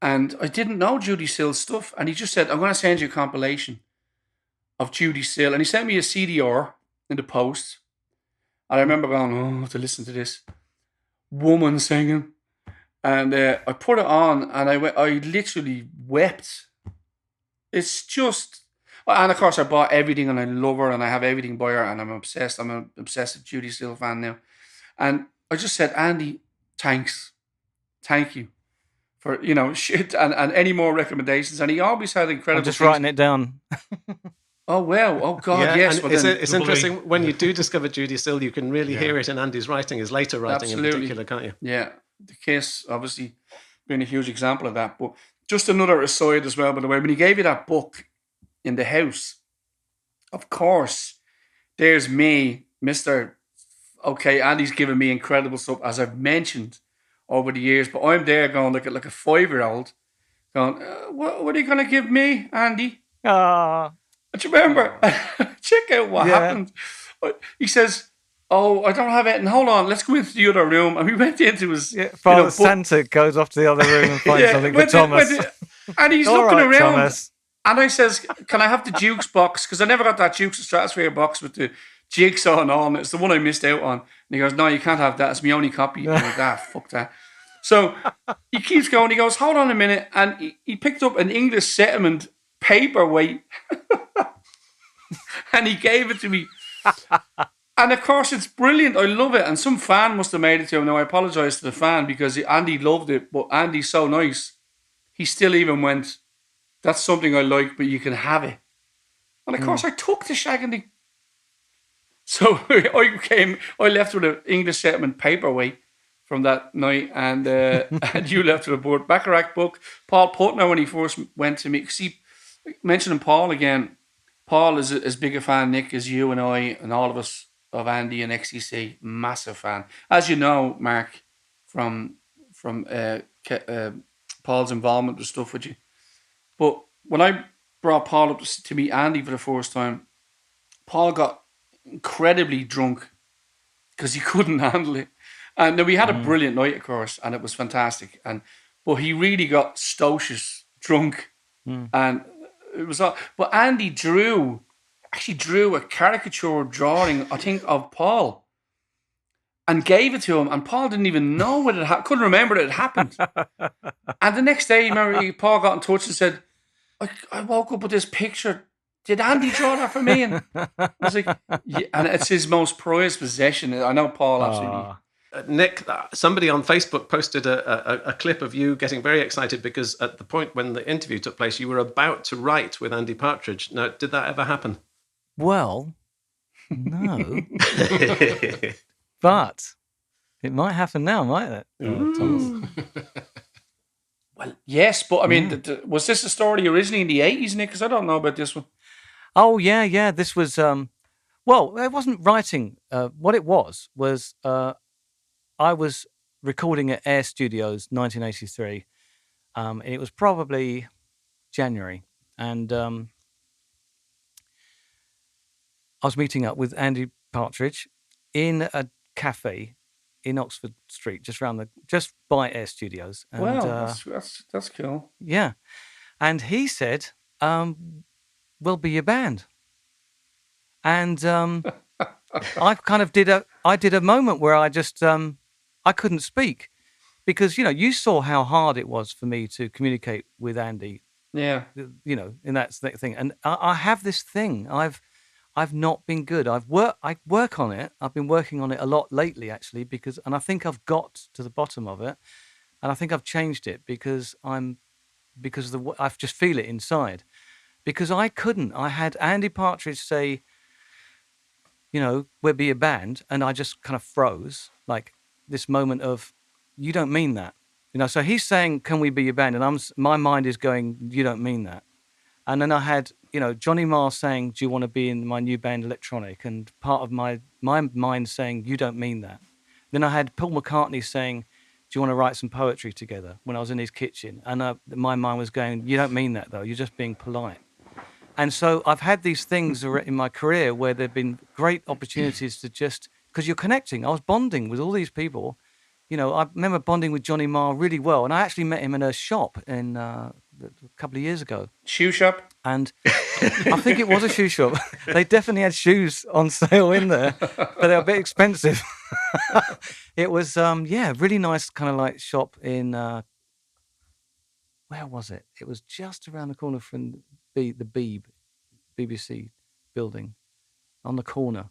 And I didn't know Judy Sill's stuff. And he just said, I'm going to send you a compilation of Judy Sill. And he sent me a CDR in the post. And I remember going, oh, I have to listen to this woman singing. And I put it on and I literally wept. It's just... And of course I bought everything and I love her and I have everything by her and I'm obsessed. I'm an obsessive Judy Sill fan now. And I just said, Andy, thanks. Thank you for, shit and any more recommendations. And he always had incredible I'm just things. writing it down. Oh, wow. Oh, God, yes. And it's interesting, when you do discover Judy Sill, you can really hear it in Andy's writing, his later writing in particular, can't you? Yeah. The Kiss, obviously, being a huge example of that. But just another aside as well, by the way, when he gave you that book in the house, of course, there's me, Mr. Okay, Andy's given me incredible stuff, as I've mentioned over the years, but I'm there going like a 5-year-old, going, what are you going to give me, Andy? Ah. Do you remember? Check out what happened. He says, oh, I don't have it. And hold on, let's go into the other room. And we went into his... Father Santa goes off to the other room and finds something for Thomas. And he's All looking right, around. Thomas. And I says, can I have the Dukes box? Because I never got that Dukes of Stratosphere box with the jigsaw and all. And it's the one I missed out on. And he goes, no, you can't have that. It's my only copy. I'm like, fuck that. So he keeps going. He goes, hold on a minute. And he picked up an English settlement paperweight. And he gave it to me. And of course, it's brilliant. I love it. And some fan must have made it to him. Now, I apologise to the fan because Andy loved it. But Andy's so nice. He still even went, that's something I like, but you can have it. And of course, I took the shagging. So I left with an English settlement paperweight from that night, and you left with a board Bacharach book. Paul Putner, when he first went to me, see, mentioning Paul again, Paul is as big a fan, Nick, as you and I and all of us of Andy and XTC. Massive fan. As you know, Mark, from Paul's involvement with stuff with you. But when I brought Paul up to meet Andy for the first time, Paul got incredibly drunk because he couldn't handle it. And we had a brilliant night, of course, and it was fantastic. But he really got stocious drunk, and it was all. But Andy actually drew a caricature drawing, I think, of Paul, and gave it to him. And Paul didn't even know what it couldn't remember that it happened. And the next day, remember, Paul got in touch and said, I woke up with this picture. Did Andy draw that for me? And I was like, yeah. And it's his most prized possession. I know Paul absolutely. Nick, somebody on Facebook posted a clip of you getting very excited because at the point when the interview took place, you were about to write with Andy Partridge. Now, did that ever happen? Well, no. But it might happen now, mightn't it? Thomas? Well, yes, but I mean, was this a story originally in the 80s, Nick? Because I don't know about this one. Oh, yeah. This was, well, it wasn't writing. What it was I was recording at Air Studios 1983. It was probably January. And I was meeting up with Andy Partridge in a cafe in Oxford Street, just by Air Studios. And, wow, that's cool. Yeah. And he said, we'll be your band. And I kind of did a moment where I just, I couldn't speak because, you saw how hard it was for me to communicate with Andy. Yeah. In that thing. And I have this thing. I've not been good. I work on it. I've been working on it a lot lately, actually, and I think I've got to the bottom of it. And I think I've changed it because I just feel it inside. Because I couldn't. I had Andy Partridge say, we'll be a band. And I just kind of froze, like this moment of, you don't mean that. So he's saying, can we be your band? And my mind is going, you don't mean that. And then I had, Johnny Marr saying, do you want to be in my new band Electronic? And part of my mind saying, you don't mean that. Then I had Paul McCartney saying, do you want to write some poetry together? When I was in his kitchen. And my mind was going, you don't mean that, though. You're just being polite. And so I've had these things in my career where there have been great opportunities to just because you're connecting. I was bonding with all these people. You know, I remember bonding with Johnny Marr really well, and I actually met him in a shop in a couple of years ago. Shoe shop? And I think it was a shoe shop. They definitely had shoes on sale in there, but they were a bit expensive. It was, really nice kind of like shop in, where was it? It was just around the corner from the BBC building on the corner.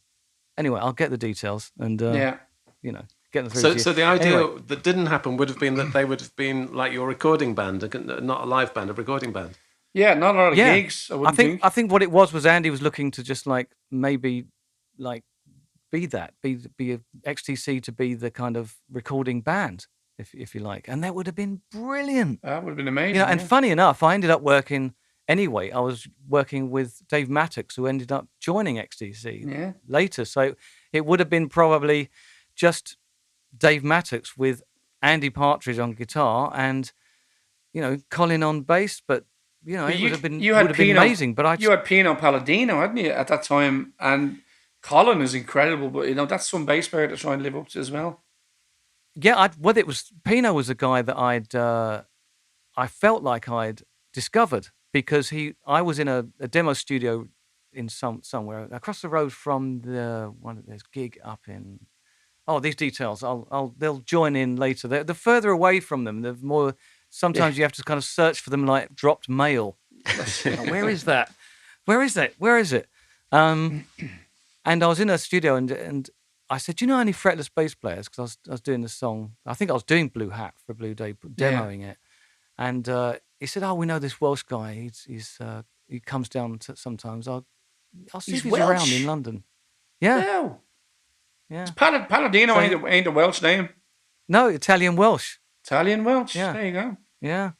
Anyway, I'll get the details and, you know, get them through to you. So the idea Anyway. that didn't happen would have been that they would have been like your recording band, not a live band, a recording band. Yeah, not a lot of gigs, I wouldn't think. I think what it was Andy was looking to just like maybe like be a XTC to be the kind of recording band, if you like, and that would have been brilliant. That would have been amazing. You know, and funny enough, I ended up working anyway. I was working with Dave Mattox, who ended up joining XTC later. So it would have been probably just Dave Mattox with Andy Partridge on guitar and, you know, Colin on bass, but you know, it would have been amazing. But you had Pino Palladino, hadn't you, at that time? And Colin is incredible, but you know, that's some bass player to try and live up to as well. Yeah, it was Pino was a guy that I felt like I'd discovered because I was in a demo studio in somewhere across the road from this gig up in. Oh, these details. They'll join in later. The further away from them, the more. Sometimes you have to kind of search for them like dropped mail. Where is that? Where is it? Where is it? And I was in a studio and I said, do you know any fretless bass players? Because I was doing the song. I think I was doing Blue Hat for Blue Day, demoing it. And he said, we know this Welsh guy. He comes down sometimes. I'll see if he's around in London. Yeah. No. Yeah. Palladino ain't a Welsh name. No, Italian Welsh. Italian Welsh. Yeah. There you go. Yeah.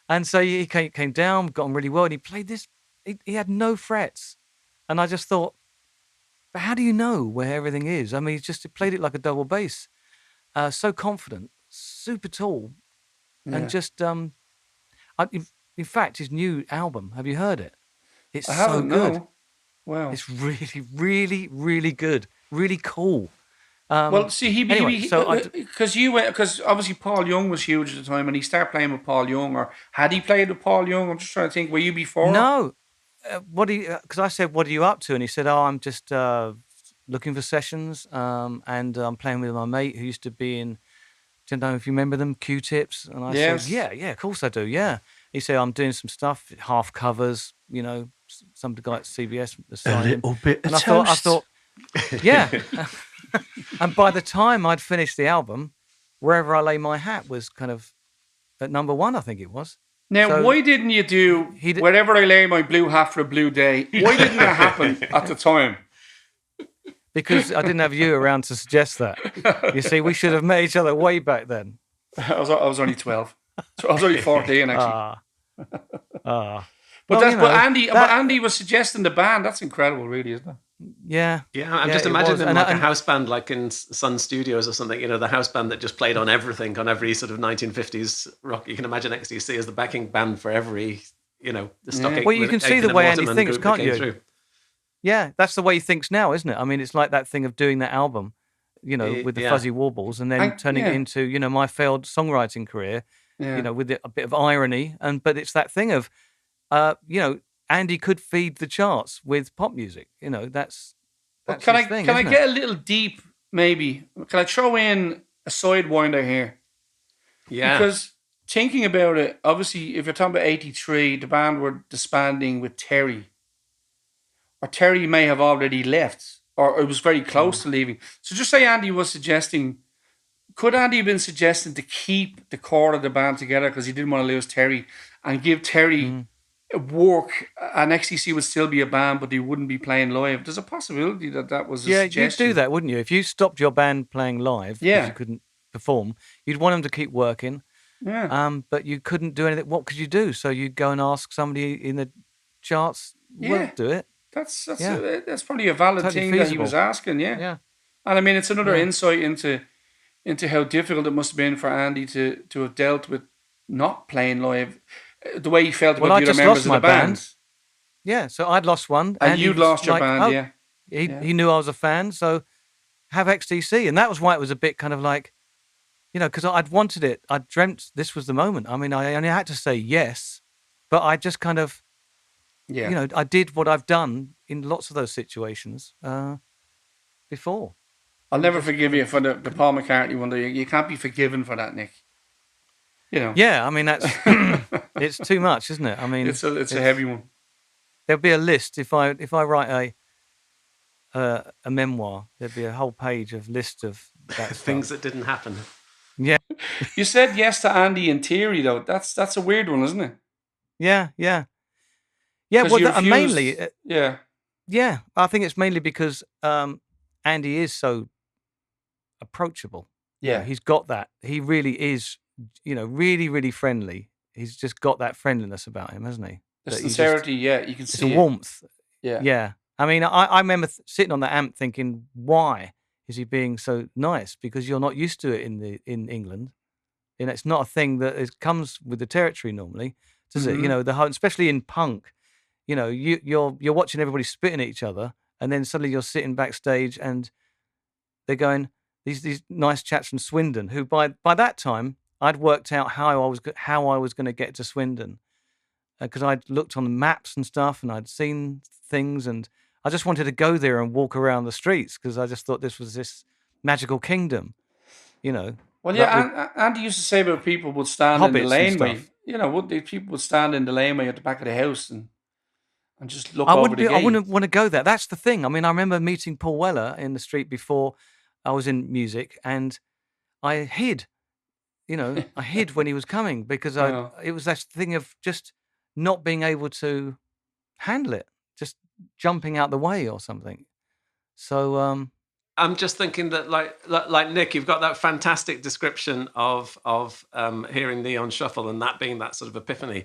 And so he came down, got on really well, and he played this. He had no frets. And I just thought, but how do you know where everything is? I mean, he played it like a double bass. So confident, super tall. And just, in fact, his new album, have you heard it? It's so good. No. Wow. It's really, really, really good. Really cool. Well, see, because obviously Paul Young was huge at the time, and he started playing with Paul Young, or had he played with Paul Young? I'm just trying to think. Were you before? No. Because I said, "What are you up to?" And he said, I'm just looking for sessions, and I'm playing with my mate who used to be in. Don't know if you remember them, Q-Tips. And I said, "Yeah, of course I do." Yeah. He said, "I'm doing some stuff, half covers. You know, some guy at CBS assigned him." Bit and I thought, yeah. And by the time I'd finished the album, Wherever I Lay My Hat was kind of at number 1, I think it was. Now, why didn't you do Wherever I Lay My Blue Hat for a Blue Day? Why didn't that happen at the time? Because I didn't have you around to suggest that. You see, we should have met each other way back then. I was only 12. So I was only 14, actually. But Andy was suggesting the band. That's incredible, really, isn't it? Yeah. Yeah, I'm just imagining them like a house band, like in Sun Studios or something, you know, the house band that just played on everything, on every sort of 1950s rock. You can imagine XTC as the backing band for every, you know, the stock. Well, you can see the way Andy thinks, can't you? Through. Yeah, that's the way he thinks now, isn't it? I mean, it's like that thing of doing that album, you know, with the fuzzy warbles and then turning it into, you know, my failed songwriting career, you know, with a bit of irony. But it's that thing of, you know, Andy could feed the charts with pop music. You know, that's can his thing, can I isn't get it? a little deep, maybe? Can I throw in a sidewinder here? Yeah. Because thinking about it, obviously, if you're talking about 83, the band were disbanding with Terry. Or Terry may have already left, or it was very close to leaving. So just say Andy was suggesting, could Andy have been suggesting to keep the core of the band together because he didn't want to lose Terry and give Terry work, and XTC would still be a band, but they wouldn't be playing live? There's a possibility that was a suggestion. You'd do that, wouldn't you? If you stopped your band playing live because you couldn't perform, you'd want them to keep working. Yeah. But you couldn't do anything. What could you do? So you'd go and ask somebody in the charts, we'll do it. That's probably a valid thing that he was asking, yeah. And I mean, it's another insight into how difficult it must have been for Andy to have dealt with not playing live, the way he felt about the other members of the band. Yeah, so I'd lost one. And you'd lost your band, He knew I was a fan, so have XTC, and that was why it was a bit kind of like, because I'd wanted it. I dreamt this was the moment. I mean, I only had to say yes, but I just kind of, I did what I've done in lots of those situations before. I'll never forgive you for the Paul McCartney one. You can't be forgiven for that, Nick. Yeah, I mean that's it's too much, isn't it? I mean, it's a heavy one. There'll be a list if I write a memoir. There'd be a whole page of list of that things that didn't happen. Yeah. You said yes to Andy in theory, though. That's a weird one, isn't it? Yeah. Well, mainly, yeah. I think it's mainly because Andy is so approachable. Yeah, he's got that. He really is, really, really friendly. He's just got that friendliness about him, hasn't he? The sincerity, you can see it's a warmth. Yeah. I mean, I remember sitting on the amp thinking, why is he being so nice? Because you're not used to it in England. It's not a thing that comes with the territory normally, does it? Especially in punk, you're watching everybody spitting at each other, and then suddenly you're sitting backstage and they're going, these nice chaps from Swindon, who by that time I'd worked out how I was going to get to Swindon, because I'd looked on the maps and stuff, and I'd seen things, and I just wanted to go there and walk around the streets because I just thought this was this magical kingdom, Well, yeah, Andy used to say about people would stand in the laneway. People would stand in the laneway at the back of the house and just look over the gate. I wouldn't want to go there. That's the thing. I mean, I remember meeting Paul Weller in the street before I was in music, and I hid. I hid when he was coming because it was that thing of just not being able to handle it, just jumping out the way or something. So I'm just thinking that, like Nick, you've got that fantastic description of hearing Neon Shuffle and that being that sort of epiphany.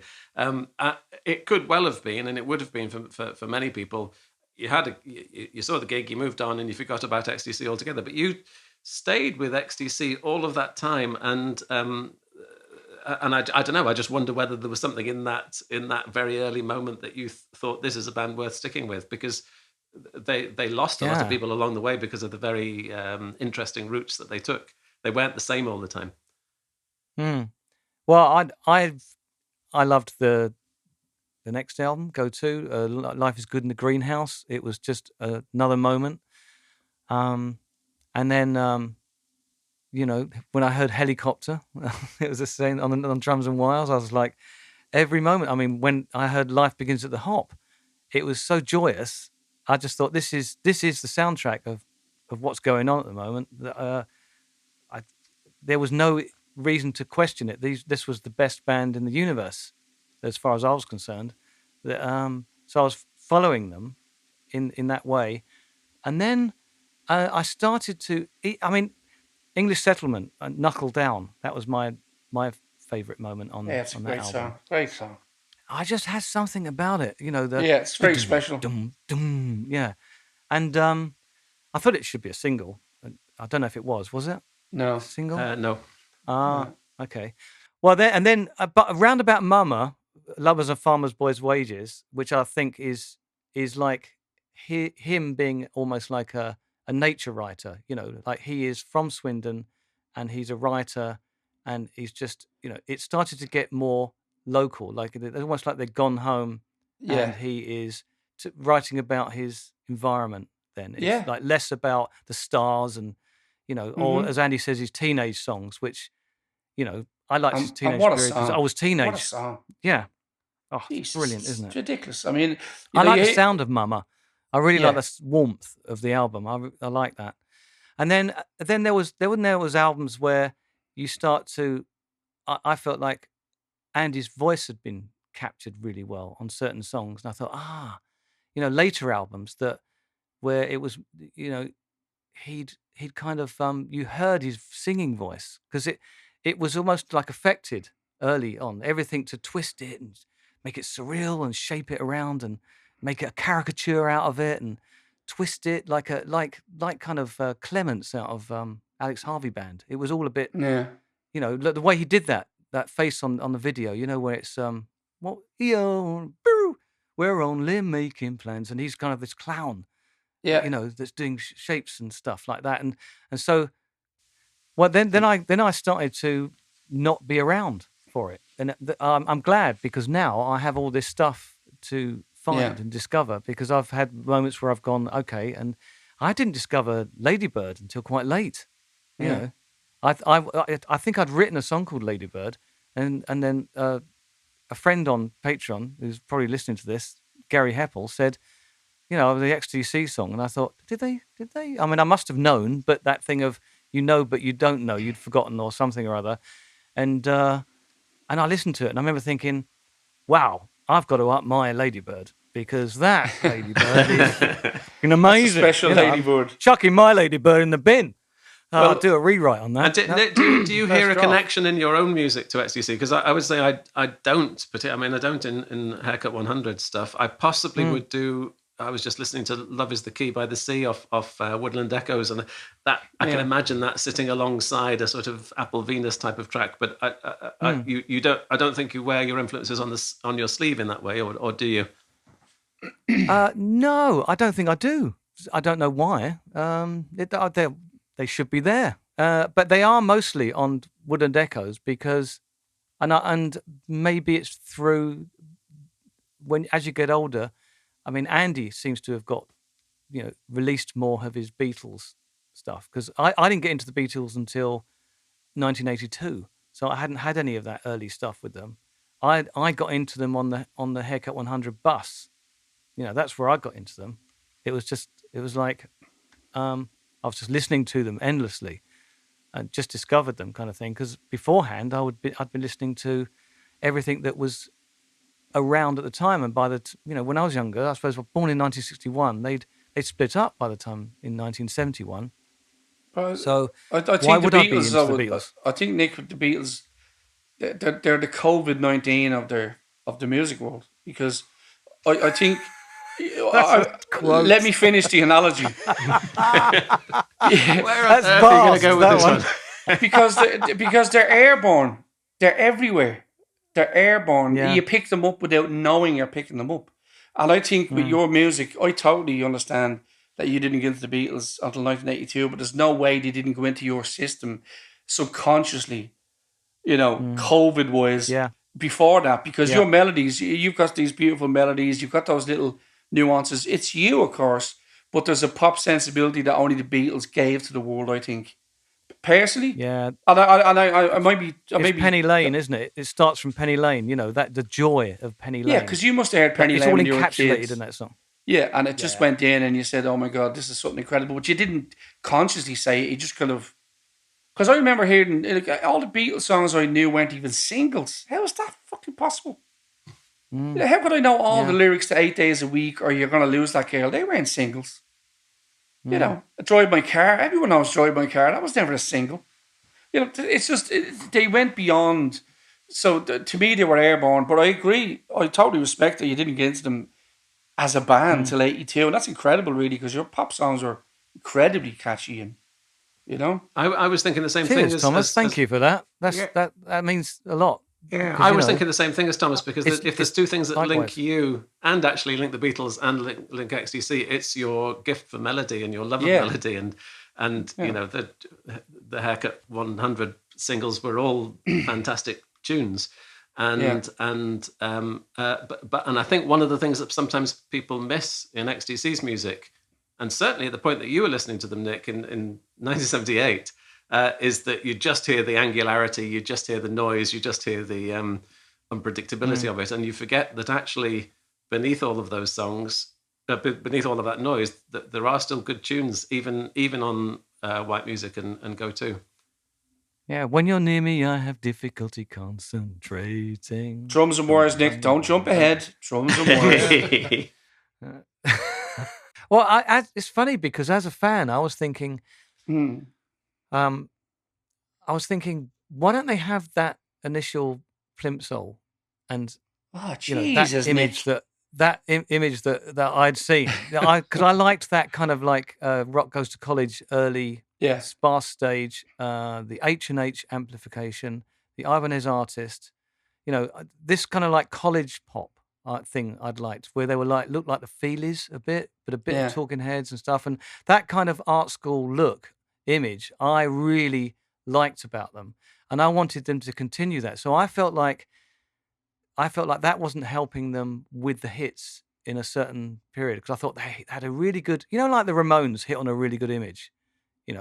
It could well have been, and it would have been for many people. You saw the gig, you moved on, and you forgot about XTC altogether. But you stayed with XTC all of that time, and I don't know. I just wonder whether there was something in that very early moment that you thought this is a band worth sticking with, because they lost a lot of people along the way because of the very interesting routes that they took. They weren't the same all the time. Well, I loved the next album, Go To, Life Is Good in the Greenhouse. It was just another moment. And then, when I heard Helicopter, it was the same on drums and wires. I was like, every moment. I mean, when I heard Life Begins at the Hop, it was so joyous. I just thought this is the soundtrack of what's going on at the moment. There was no reason to question it. This was the best band in the universe, as far as I was concerned. So I was following them in that way, and then I started to. English Settlement, Knuckle Down. That was my favourite moment on it's on a that great album. song. Great song. I just had something about it, it's very special. Yeah, and I thought it should be a single. I don't know if it was it? No. A single? No. Okay. Well, then, but around about Mama, Lovers and Farmers' Boys' Wages, which I think is like him being almost like a nature writer, like he is from Swindon and he's a writer, and he's just, it started to get more local, like it's almost like they've gone home and he is writing about his environment then. It's like less about the stars and, or as Andy says, his teenage songs, which, I liked his teenage period because I was teenage. What a song. Yeah. Oh, Jesus, it's brilliant, isn't it? It's ridiculous. I mean, I like the sound of Mama. I really like the warmth of the album. I like that. And then there was albums where you start to. I felt like Andy's voice had been captured really well on certain songs, and I thought, later albums where it was, he'd kind of you heard his singing voice because it was almost like affected early on. Everything to twist it and make it surreal and shape it around and make it a caricature out of it and twist it like kind of Clements out of Alex Harvey Band. It was all a bit, the way he did that face on the video, where it's we're only making plans, and he's kind of this clown Yeah. you know, that's doing shapes and stuff like that. And so, well, then I started to not be around for it, and I'm glad, because now I have all this stuff to find and discover, because I've had moments where I've gone, okay, and I didn't discover Ladybird until quite late. You know, I think I'd written a song called Ladybird, and then a friend on Patreon, who's probably listening to this, Gary Heppel, said, you know, the XTC song, and I thought, did they? I mean, I must have known, but that thing of you know, but you don't know, you'd forgotten or something or other, and I listened to it, and I remember thinking, wow, I've got to up my Ladybird, because that Ladybird is amazing. That's a special Ladybird. I'm chucking my Ladybird in the bin. I'll do a rewrite on that. And do you hear a connection in your own music to XTC? Because I would say I don't, but I mean, I don't in Haircut 100 stuff. I possibly would do. I was just listening to "Love Is the Key" by the Sea off Woodland Echoes, and that I can imagine that sitting alongside a sort of Apple Venus type of track. But you don't. I don't think you wear your influences on your sleeve in that way, or do you? No, I don't think I do. I don't know why. They should be there, but they are mostly on Woodland Echoes, because, and maybe it's through as you get older. I mean, Andy seems to have got, you know, released more of his Beatles stuff, because I didn't get into the Beatles until 1982, so I hadn't had any of that early stuff with them. I got into them on the Haircut 100 bus. You know, that's where I got into them. It was like I was just listening to them endlessly and just discovered them, kind of thing. Because beforehand, I'd been listening to everything that was around at the time, and by when I was younger, I suppose, born in 1961, they'd split up by the time in 1971. So I think why would the I be into Beatles, the Beatles? I think, Nick, the Beatles, they're the COVID-19 of the music world, because I think. Let me finish the analogy. That's vast, go with this one? because they're airborne. They're everywhere. They're airborne. Yeah. You pick them up without knowing you're picking them up. And I think with your music, I totally understand that you didn't get into the Beatles until 1982, but there's no way they didn't go into your system subconsciously, you know, COVID-wise, before that, because your melodies, you've got these beautiful melodies, you've got those little nuances. It's you, of course, but there's a pop sensibility that only the Beatles gave to the world, I think. Personally, and I might be. It's Penny Lane, isn't it? It starts from Penny Lane. You know, that the joy of Penny Lane. Yeah, because you must have heard Penny Lane when you were kids. It's all encapsulated in that song. Yeah, and it just went in, and you said, "Oh my God, this is something incredible." But you didn't consciously say it. You just kind of. Because I remember hearing all the Beatles songs I knew weren't even singles. How is that fucking possible? You know, how could I know all the lyrics to 8 Days a Week, or You're Gonna Lose That Girl? They weren't singles. You know, Drive My Car. Everyone knows Drive My Car. That was never a single. You know, it's just, they went beyond. So to me, they were airborne. But I agree. I totally respect that you didn't get into them as a band till 82. And that's incredible, really, because your pop songs are incredibly catchy. And, you know? I was thinking the same Cheers, thing. Thomas. Thank you for that. That means a lot. Yeah, I was thinking the same thing as Thomas, because if there's two things that link you and actually link the Beatles and link XTC, it's your gift for melody and your love of melody, and you know, the Haircut 100 singles were all fantastic tunes, and I think one of the things that sometimes people miss in XTC's music, and certainly at the point that you were listening to them, Nick, in 1978. Is that you just hear the angularity, you just hear the noise, you just hear the unpredictability of it, and you forget that actually beneath all of those songs, beneath all of that noise, that there are still good tunes, even on white music and Go To. Yeah, when you're near me, I have difficulty concentrating. Drums and wires, Nick. Don't jump ahead. Drums and wires. Well, it's funny, because as a fan, I was thinking... why don't they have that initial plimsoll and that image that I'd seen, because I liked that kind of like Rock Goes to College early sparse stage, the H&H amplification, the Ibanez Artist, you know, this kind of like college pop thing I'd liked, where they were looked like the Feelies a bit, but a bit Yeah. of Talking Heads and stuff, and that kind of art school image I really liked about them, and I wanted them to continue that. So I felt like that wasn't helping them with the hits in a certain period, because I thought they had a really good, like the Ramones hit on a really good image,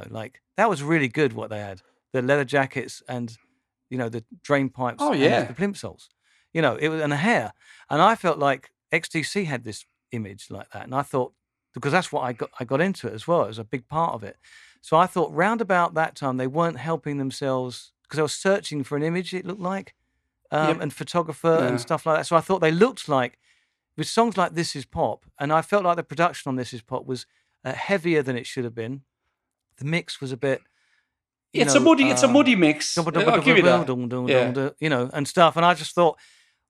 like that was really good what they had, the leather jackets and the drain pipes Oh, yeah. and the plimsolls, it was, and the hair, and I felt like XTC had this image like that, and I thought, because that's what I got into it as well, it was a big part of it. So I thought round about that time they weren't helping themselves, because they were searching for an image, it looked like, and photographer and stuff like that. So I thought they looked like, with songs like This Is Pop, and I felt like the production on This Is Pop was heavier than it should have been. The mix was a bit, It's a muddy mix. I'll give you that. Yeah. And stuff. And I just thought,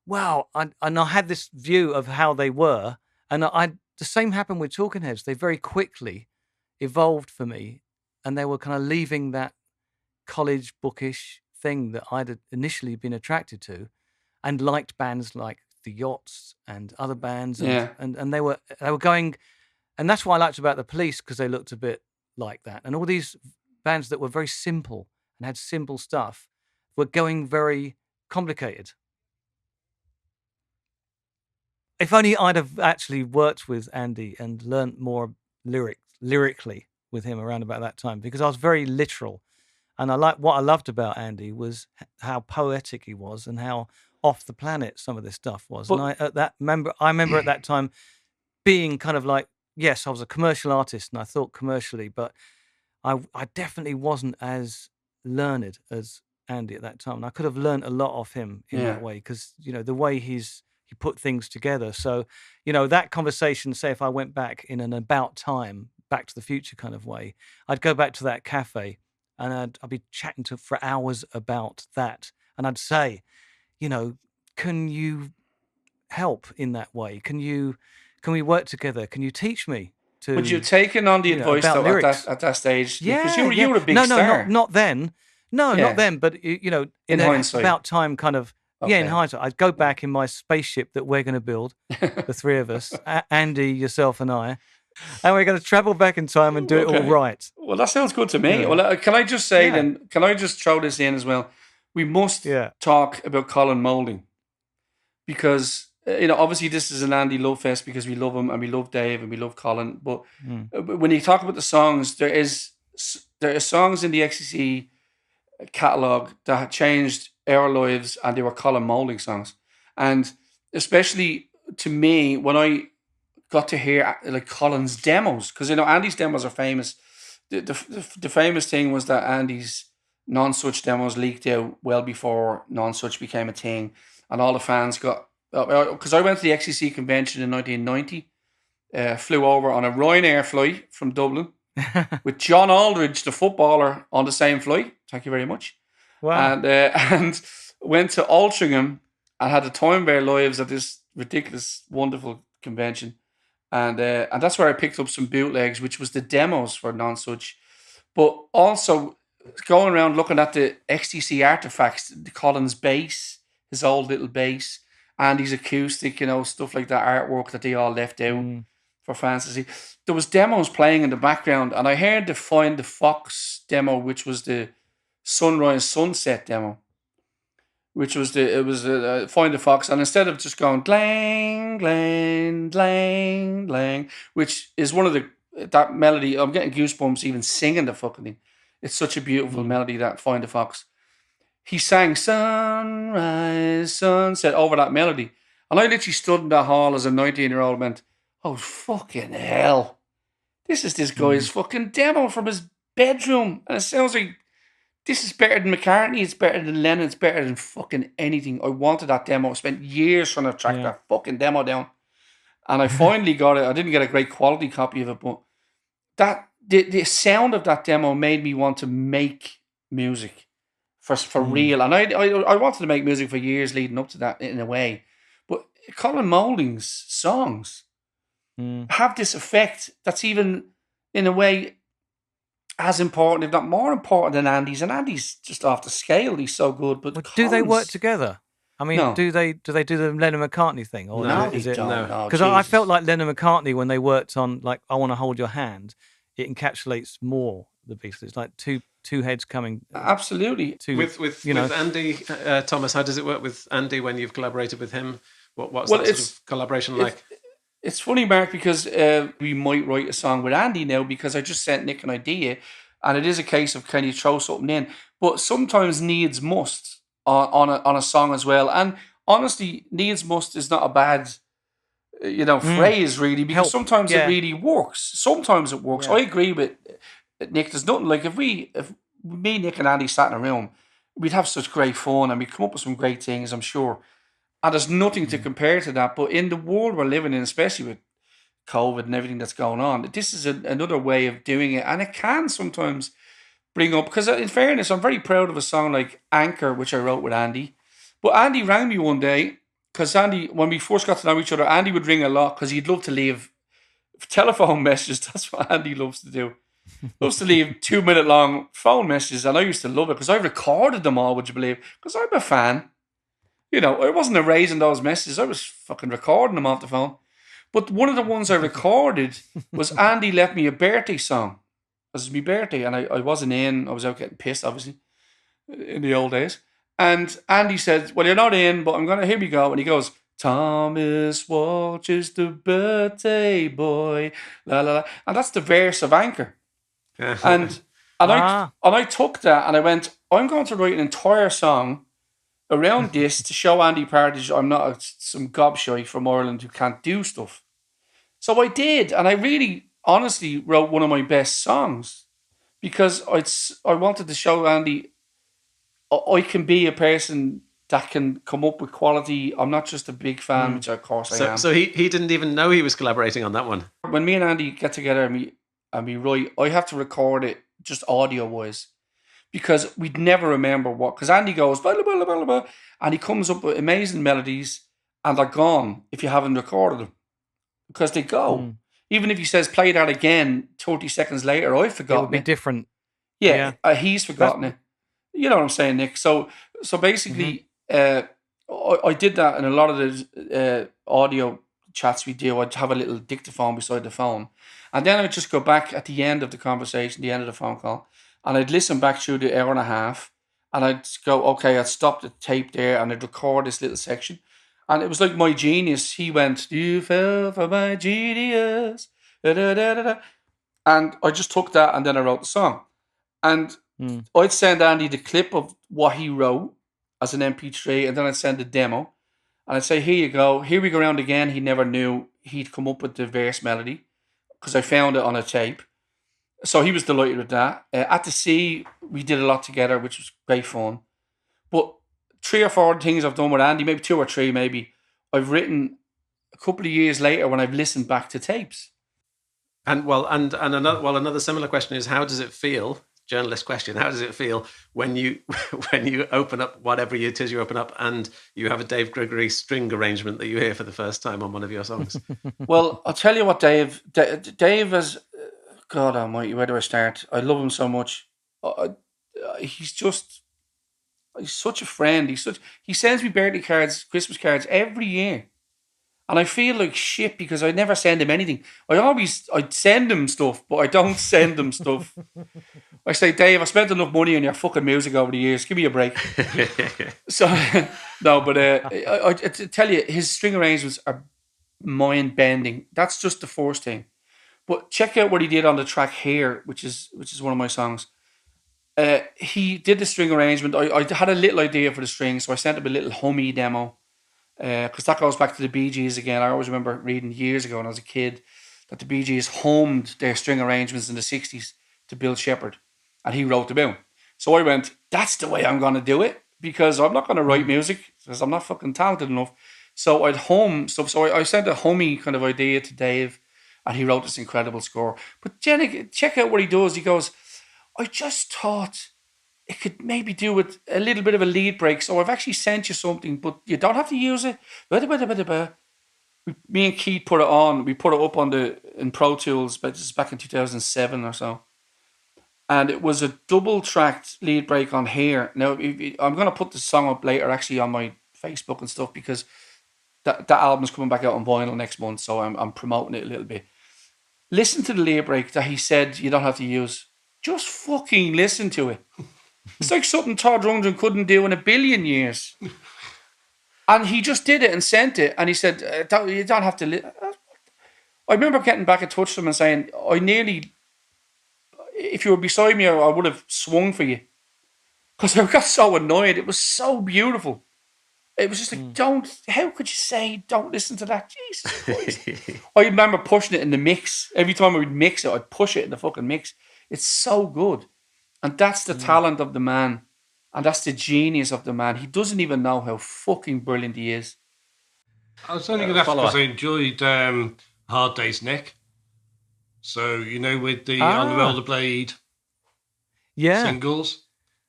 wow. I had this view of how they were, and the same happened with Talking Heads. They very quickly evolved for me, and they were kind of leaving that college bookish thing that I'd initially been attracted to, and liked bands like the Yachts and other bands, and they were going, and that's what I liked about the Police, because they looked a bit like that, and all these bands that were very simple and had simple stuff were going very complicated. If only I'd have actually worked with Andy and learnt more lyrically with him around about that time, because I was very literal, and what I loved about Andy was how poetic he was and how off the planet some of this stuff was. And I remember at that time being kind of like, yes, I was a commercial artist and I thought commercially, but I definitely wasn't as learned as Andy at that time. And I could have learned a lot off him in that way, because the way he put things together. So that conversation, say if I went back in an about time, Back to the Future kind of way, I'd go back to that cafe and I'd be chatting for hours about that, and I'd say, can you help in that way? Can we work together? Can you teach me to? Would you have taken on the advice though at that stage? Yeah, because you were a big star. Not then. No, not then. But in hindsight, about time, kind of. Okay. Yeah, in hindsight, I'd go back in my spaceship that we're going to build, the three of us, Andy, yourself, and I, and we're going to travel back in time and do it all right. Well, that sounds good to me. Yeah. Well, can I just say then? Can I just throw this in as well? We must talk about Colin Moulding, because obviously this is an Andy love fest, because we love him and we love Dave and we love Colin. But when you talk about the songs, there are songs in the XTC catalogue that had changed our lives, and they were Colin Moulding songs. And especially to me, when I got to hear like Colin's demos, because Andy's demos are famous. The famous thing was that Andy's Non-Such demos leaked out well before Non-Such became a thing, and all the fans got, because I went to the XTC convention in 1990, flew over on a Ryanair flight from Dublin with John Aldridge, the footballer, on the same flight. Thank you very much. Wow. And went to Altrincham and had the time of our lives at this ridiculous, wonderful convention. And that's where I picked up some bootlegs, which was the demos for Non-Such. But also going around looking at the XTC artifacts, the Colin's bass, his old little bass, Andy's acoustic, stuff like that, artwork that they all left out for fans to see. There was demos playing in the background, and I heard the Find the Fox demo, which was the Sunrise Sunset demo, which was Find the Fox, and instead of just going glang, glang, glang, glang, which is one of that melody, I'm getting goosebumps even singing the fucking thing. It's such a beautiful melody, that Find the Fox. He sang Sunrise, Sunset over that melody. And I literally stood in that hall as a 19-year-old and went, oh, fucking hell. This is this guy's fucking demo from his bedroom. And it sounds like this is better than McCartney, it's better than Lennon, it's better than fucking anything. I wanted that demo. I spent years trying to track that fucking demo down. And I finally got it. I didn't get a great quality copy of it, but the sound of that demo made me want to make music for real. And I wanted to make music for years leading up to that in a way. But Colin Moulding's songs have this effect that's even, in a way, as important, if not more important than Andy's. And Andy's just off the scale. He's so good. But do they work together? I mean, No. do they do the Lennon McCartney thing, or No, is it? No, Because I Jesus. felt like Lennon McCartney when they worked on like "I Want to Hold Your Hand," it encapsulates more the Beatles. It's like two heads coming. Absolutely. With Andy Thomas, how does it work with Andy when you've collaborated with him? What's that sort of collaboration like? It's funny, Mark, because we might write a song with Andy now because I just sent Nick an idea, and it is a case of can you throw something in? But sometimes needs must on a song as well. And honestly, needs must is not a bad phrase really, because sometimes it really works. Sometimes it works. Yeah. I agree with Nick. There's nothing like if me, Nick, and Andy sat in a room, we'd have such great fun and we'd come up with some great things, I'm sure. And there's nothing to compare to that. But in the world we're living in, especially with COVID and everything that's going on, this is another way of doing it. And it can sometimes bring up, because in fairness, I'm very proud of a song like Anchor, which I wrote with Andy. But Andy rang me one day, because Andy, when we first got to know each other, Andy would ring a lot because he'd love to leave telephone messages. That's what Andy loves to do. Loves to leave 2-minute long phone messages. And I used to love it because I recorded them all, would you believe? Because I'm a fan. I wasn't erasing those messages. I was fucking recording them off the phone. But one of the ones I recorded was Andy left me a birthday song. It was my birthday and I wasn't in. I was out getting pissed, obviously, in the old days. And Andy said, well, you're not in, but here we go. And he goes, Thomas Walsh is the birthday boy. La, la, la. And that's the verse of Anchor. and I took that and I went, I'm going to write an entire song around this to show Andy Partridge I'm not some gobshite from Ireland who can't do stuff. So I did, and I really honestly wrote one of my best songs because I wanted to show Andy I can be a person that can come up with quality. I'm not just a big fan, which of course I am. So he didn't even know he was collaborating on that one. When me and Andy get together and we write, I have to record it just audio wise. Because we'd never remember because Andy goes, blah, blah, blah, blah, blah, and he comes up with amazing melodies and they're gone if you haven't recorded them. Because they go. Even if he says, play that again 30 seconds later, I've forgotten it. It would be different. Yeah. He's forgotten it. You know what I'm saying, Nick? So basically, I did that in a lot of the audio chats we do. I'd have a little dictaphone beside the phone. And then I'd just go back at the end of the conversation, the end of the phone call, and I'd listen back through the hour and a half and I'd go, okay, I'd stop the tape there and I'd record this little section. And it was like my genius. He went, you fell for my genius. Da, da, da, da, da. And I just took that and then I wrote the song. And I'd send Andy the clip of what he wrote as an MP3 and then I'd send the demo. And I'd say, here you go. Here we go round again. He never knew he'd come up with the verse melody because I found it on a tape. So he was delighted with that. At the Sea, we did a lot together, which was great fun. But 3 or 4 things I've done with Andy, maybe 2 or 3 maybe, I've written a couple of years later when I've listened back to tapes. And another similar question is, how does it feel? Journalist question: how does it feel when you open up whatever it is you open up and you have a Dave Gregory string arrangement that you hear for the first time on one of your songs? Well, I'll tell you what, Dave is, God almighty, where do I start? I love him so much. He's such a friend. He sends me birthday cards, Christmas cards every year. And I feel like shit because I never send him anything. I'd send him stuff, but I don't send him stuff. I say, Dave, I spent enough money on your fucking music over the years. Give me a break. So, no, but I tell you, his string arrangements are mind-bending. That's just the first thing. But check out what he did on the track Here, which is one of my songs. He did the string arrangement. I had a little idea for the string, so I sent him a little hummy demo. Because that goes back to the Bee Gees again. I always remember reading years ago when I was a kid that the Bee Gees homed their string arrangements in the 60s to Bill Shepherd, and he wrote them out. So I went, that's the way I'm going to do it, because I'm not going to write music because I'm not fucking talented enough. So I'd hum stuff. So I sent a hummy kind of idea to Dave, and he wrote this incredible score. But Jenny, check out what he does. He goes, I just thought it could maybe do with a little bit of a lead break. So I've actually sent you something, but you don't have to use it. Me and Keith put it on. We put it up in Pro Tools, but this is back in 2007 or so. And it was a double-tracked lead break on Here. Now, I'm going to put the song up later actually on my Facebook and stuff because that album's coming back out on vinyl next month, so I'm promoting it a little bit. Listen to the lyric break that he said you don't have to use. Just fucking listen to it. It's like something Todd Rundgren couldn't do in a billion years. And he just did it and sent it. And he said, you don't have to... I remember getting back in touch with him and saying, if you were beside me, I would have swung for you. Because I got so annoyed. It was so beautiful. It was just like, how could you say don't listen to that? Jesus Christ. I remember pushing it in the mix. Every time I would mix it, I'd push it in the fucking mix. It's so good. And that's the talent of the man. And that's the genius of the man. He doesn't even know how fucking brilliant he is. I was only going to ask because I enjoyed Hard Day's Nick. So, with the On the Rollerblade singles,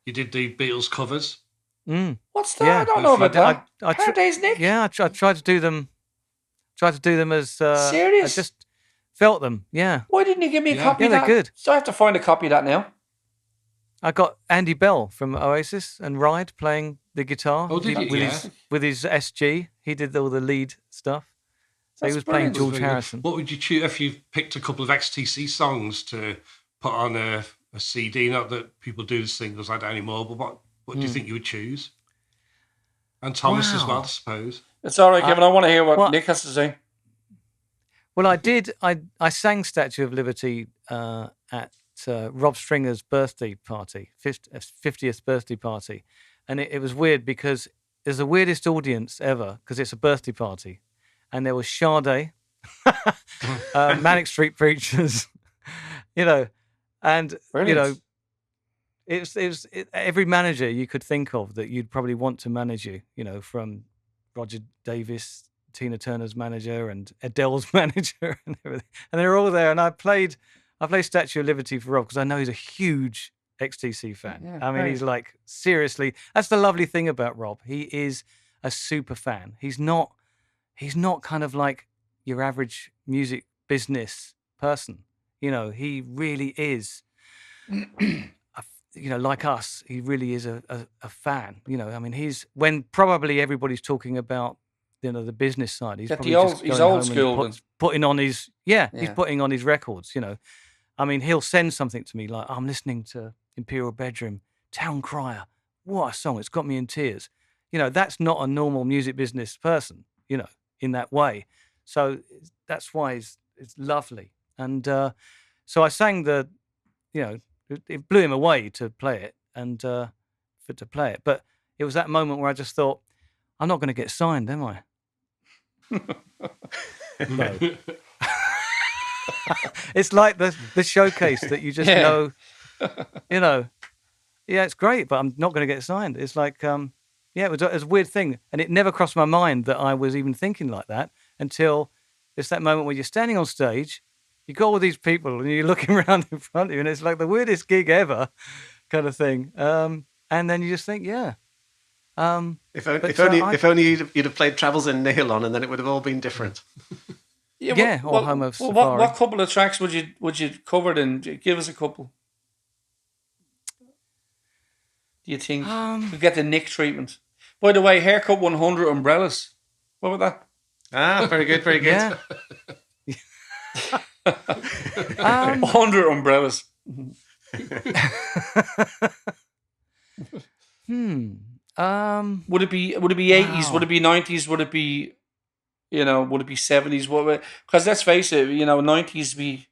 you did the Beatles covers. What's that? I don't know about that. Hard Day's Nick? Yeah, I tried to do them. As serious? I just felt them. Yeah. Why didn't you give me a copy of that? They're good. So I have to find a copy of that now. I got Andy Bell from Oasis and Ride playing the guitar. Oh, did you? With his SG. He did all the lead stuff. So he was playing George Harrison. What would you choose if you picked a couple of XTC songs to put on a CD? Not that people do the singles like that anymore, but what do you think you would choose? And Thomas as well, I suppose. It's all right, Kevin. I want to hear what Nick has to say. Well, I did. I sang Statue of Liberty at Rob Stringer's birthday party, 50th birthday party. And it was weird because it's the weirdest audience ever because it's a birthday party. And there was Sade, Manic Street Preachers, and, Brilliant. it was every manager you could think of that you'd probably want to manage you, from Roger Davis, Tina Turner's manager, and Adele's manager, and everything. And they were all there. And I played Statue of Liberty for Rob because I know he's a huge XTC fan. Yeah, I mean, he's like, seriously, that's the lovely thing about Rob. He is a super fan. He's not kind of like your average music business person. He really is, like us, he really is a fan. I mean, when probably everybody's talking about, the business side, he's probably he's old school. Putting on his, he's putting on his records, I mean, he'll send something to me like, I'm listening to Imperial Bedroom, Town Crier. What a song. It's got me in tears. That's not a normal music business person, in that way. So that's why it's lovely. And so I sang it blew him away to play it and to play it. But it was that moment where I just thought, I'm not going to get signed, am I? No. It's like the showcase that you just know, it's great, but I'm not going to get signed. It's like, it was a weird thing. And it never crossed my mind that I was even thinking like that until it's that moment where you're standing on stage, you got all these people and you're looking around in front of you and it's like the weirdest gig ever kind of thing. And then you just think, If only you'd have played Travels in Nylon and then it would have all been different. Or Home of Safari. What couple of tracks would you cover then? Give us a couple. Do you think we get the Nick treatment? By the way, Haircut 100 umbrellas. What about that? Very good, very good. Yeah. 100 umbrellas. Would it be 80s? Would it be 90s? Would it be, would it be 70s? Because let's face it, 90s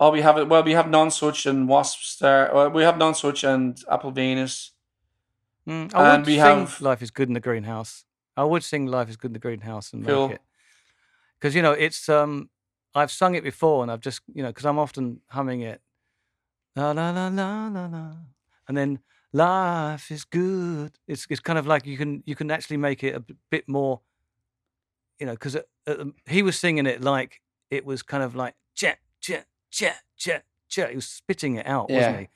we have Non-Such and Wasp Star. We have Non-Such and Apple Venus. I would sing Life is Good in the Greenhouse. I would sing Life is Good in the Greenhouse and make it. Because, it's, I've sung it before and I've just, because I'm often humming it. La, la, la, la, la, la. And then life is good. It's kind of like you can actually make it a bit more, because he was singing it like it was kind of like, jet, jet, jet, jet, jet. He was spitting it out, wasn't he?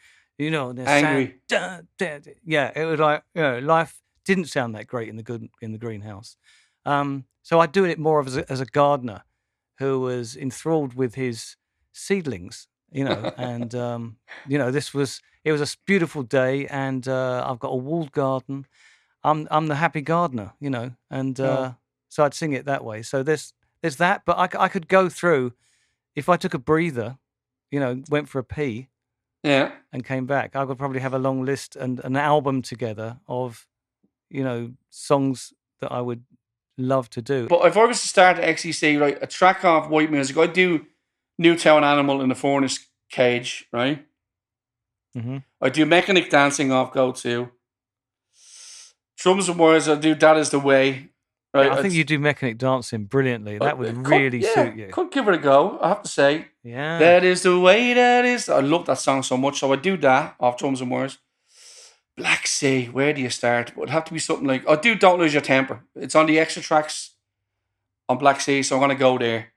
Angry. It was like, life didn't sound that great in the greenhouse. So I do it more as a gardener who was enthralled with his seedlings, and it was a beautiful day, and I've got a walled garden. I'm the happy gardener, and so I'd sing it that way. So there's that, but I could go through if I took a breather, went for a pee, and came back. I would probably have a long list and an album together of, songs that I would love to do. But if I was to start at XTC, right, a track off white music, I'd do Newtown Animal in the Furnace Cage, right? Mm-hmm. I'd do Mechanic Dancing off Go To. Drums and Wires, I'd do That Is The Way. Right? Yeah, I think you do Mechanic Dancing brilliantly. That would really suit you. Could give it a go, I have to say. Yeah. That is the way that is. I love that song so much, so I'd do that off Drums and Wires. Black Sea, where do you start? It would have to be something like, I'll do Don't Lose Your Temper. It's on the extra tracks on Black Sea, so I'm going to go there.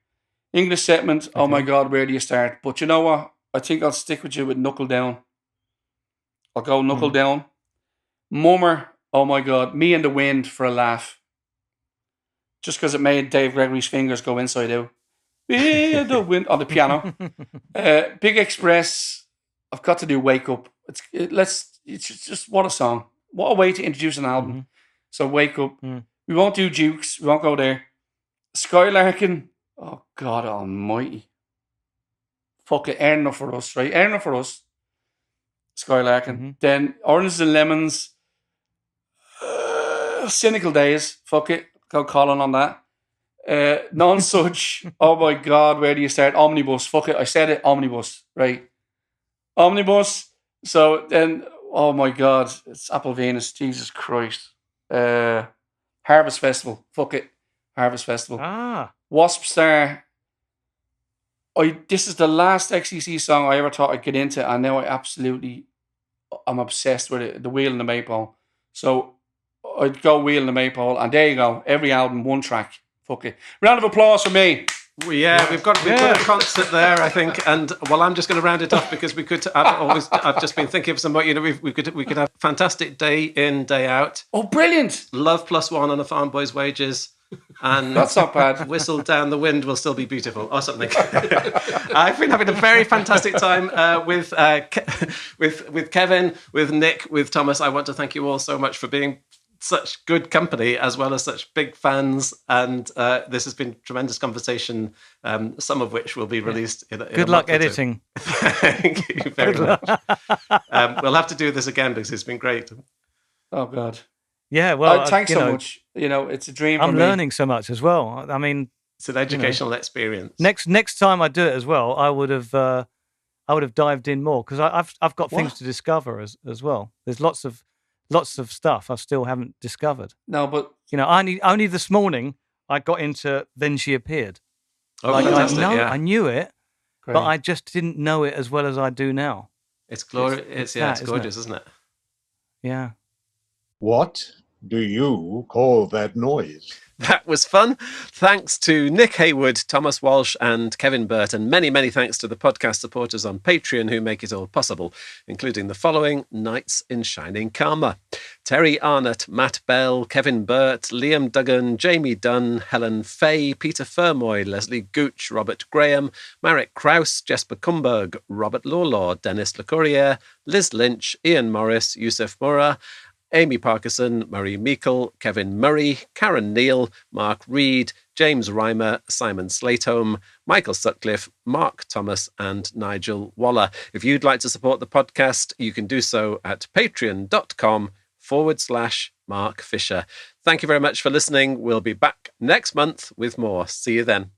English Settlement, oh my God, where do you start? But you know what? I think I'll stick with you with Knuckle Down. I'll go Knuckle Down. Mummer, oh my God, Me and the Wind for a laugh. Just because it made Dave Gregory's fingers go inside out. Me and the Wind on the piano. Big Express, I've got to do Wake Up. It's just what a song. What a way to introduce an album. Mm-hmm. So Wake Up. We won't do Dukes. We won't go there. Skylarkin. Oh God almighty. Fuck it. Earn enough for us, right? Earn enough for us. Skylarkin. Mm-hmm. Then Oranges and Lemons. Cynical Days. Fuck it. Go Colin on that. Non-Such. Oh my God. Where do you start? Omnibus. Fuck it. I said it. Omnibus. Right. Omnibus. So then, oh my God. It's Apple Venus. Jesus Christ. Harvest Festival. Fuck it. Harvest Festival. Wasp Star. This is the last XTC song I ever thought I'd get into, and now I'm obsessed with it. The Wheel and the Maypole. So I'd go Wheel and the Maypole, and there you go. Every album, one track. Fuck it. Round of applause for me. We've got a concert there, I think, and I'm just going to round it off because we could. I've just been thinking of some more. We could have fantastic day in, day out. Oh, brilliant! Love +1 on a farm boy's wages, and that's not bad. Whistle Down the Wind will still be beautiful, or something. I've been having a very fantastic time with Kevin, with Nick, with Thomas. I want to thank you all so much for being such good company as well as such big fans, and this has been tremendous conversation, some of which will be released in good luck editing. Thank you very much. We'll have to do this again because it's been great. Oh God. Yeah, well, thanks so much. It's a dream. I'm learning so much as well. I mean, it's an educational experience. Next time I do it as well, I would have dived in more because I've got things to discover as well. There's lots of stuff I still haven't discovered. No, but only this morning I got into Then She Appeared. I knew it, but I just didn't know it as well as I do now. It's glorious. It's gorgeous, isn't it? Yeah. What do you call that noise? That was fun. Thanks to Nick Heyward, Thomas Walsh and Kevin Birt, and many, many thanks to the podcast supporters on Patreon who make it all possible, including the following Knights in Shining Karma: Terry Arnott, Matt Bell, Kevin Birt, Liam Duggan, Jamie Dunn, Helen Fay, Peter Fermoy, Leslie Gooch, Robert Graham, Marek Kraus, Jesper Kumberg, Robert Lawlaw, Dennis LeCourrier, Liz Lynch, Ian Morris, Yusuf Murrah, Amy Parkinson, Murray Meikle, Kevin Murray, Karen Neal, Mark Reed, James Reimer, Simon Slatehome, Michael Sutcliffe, Mark Thomas, and Nigel Waller. If you'd like to support the podcast, you can do so at patreon.com/Mark Fisher. Thank you very much for listening. We'll be back next month with more. See you then.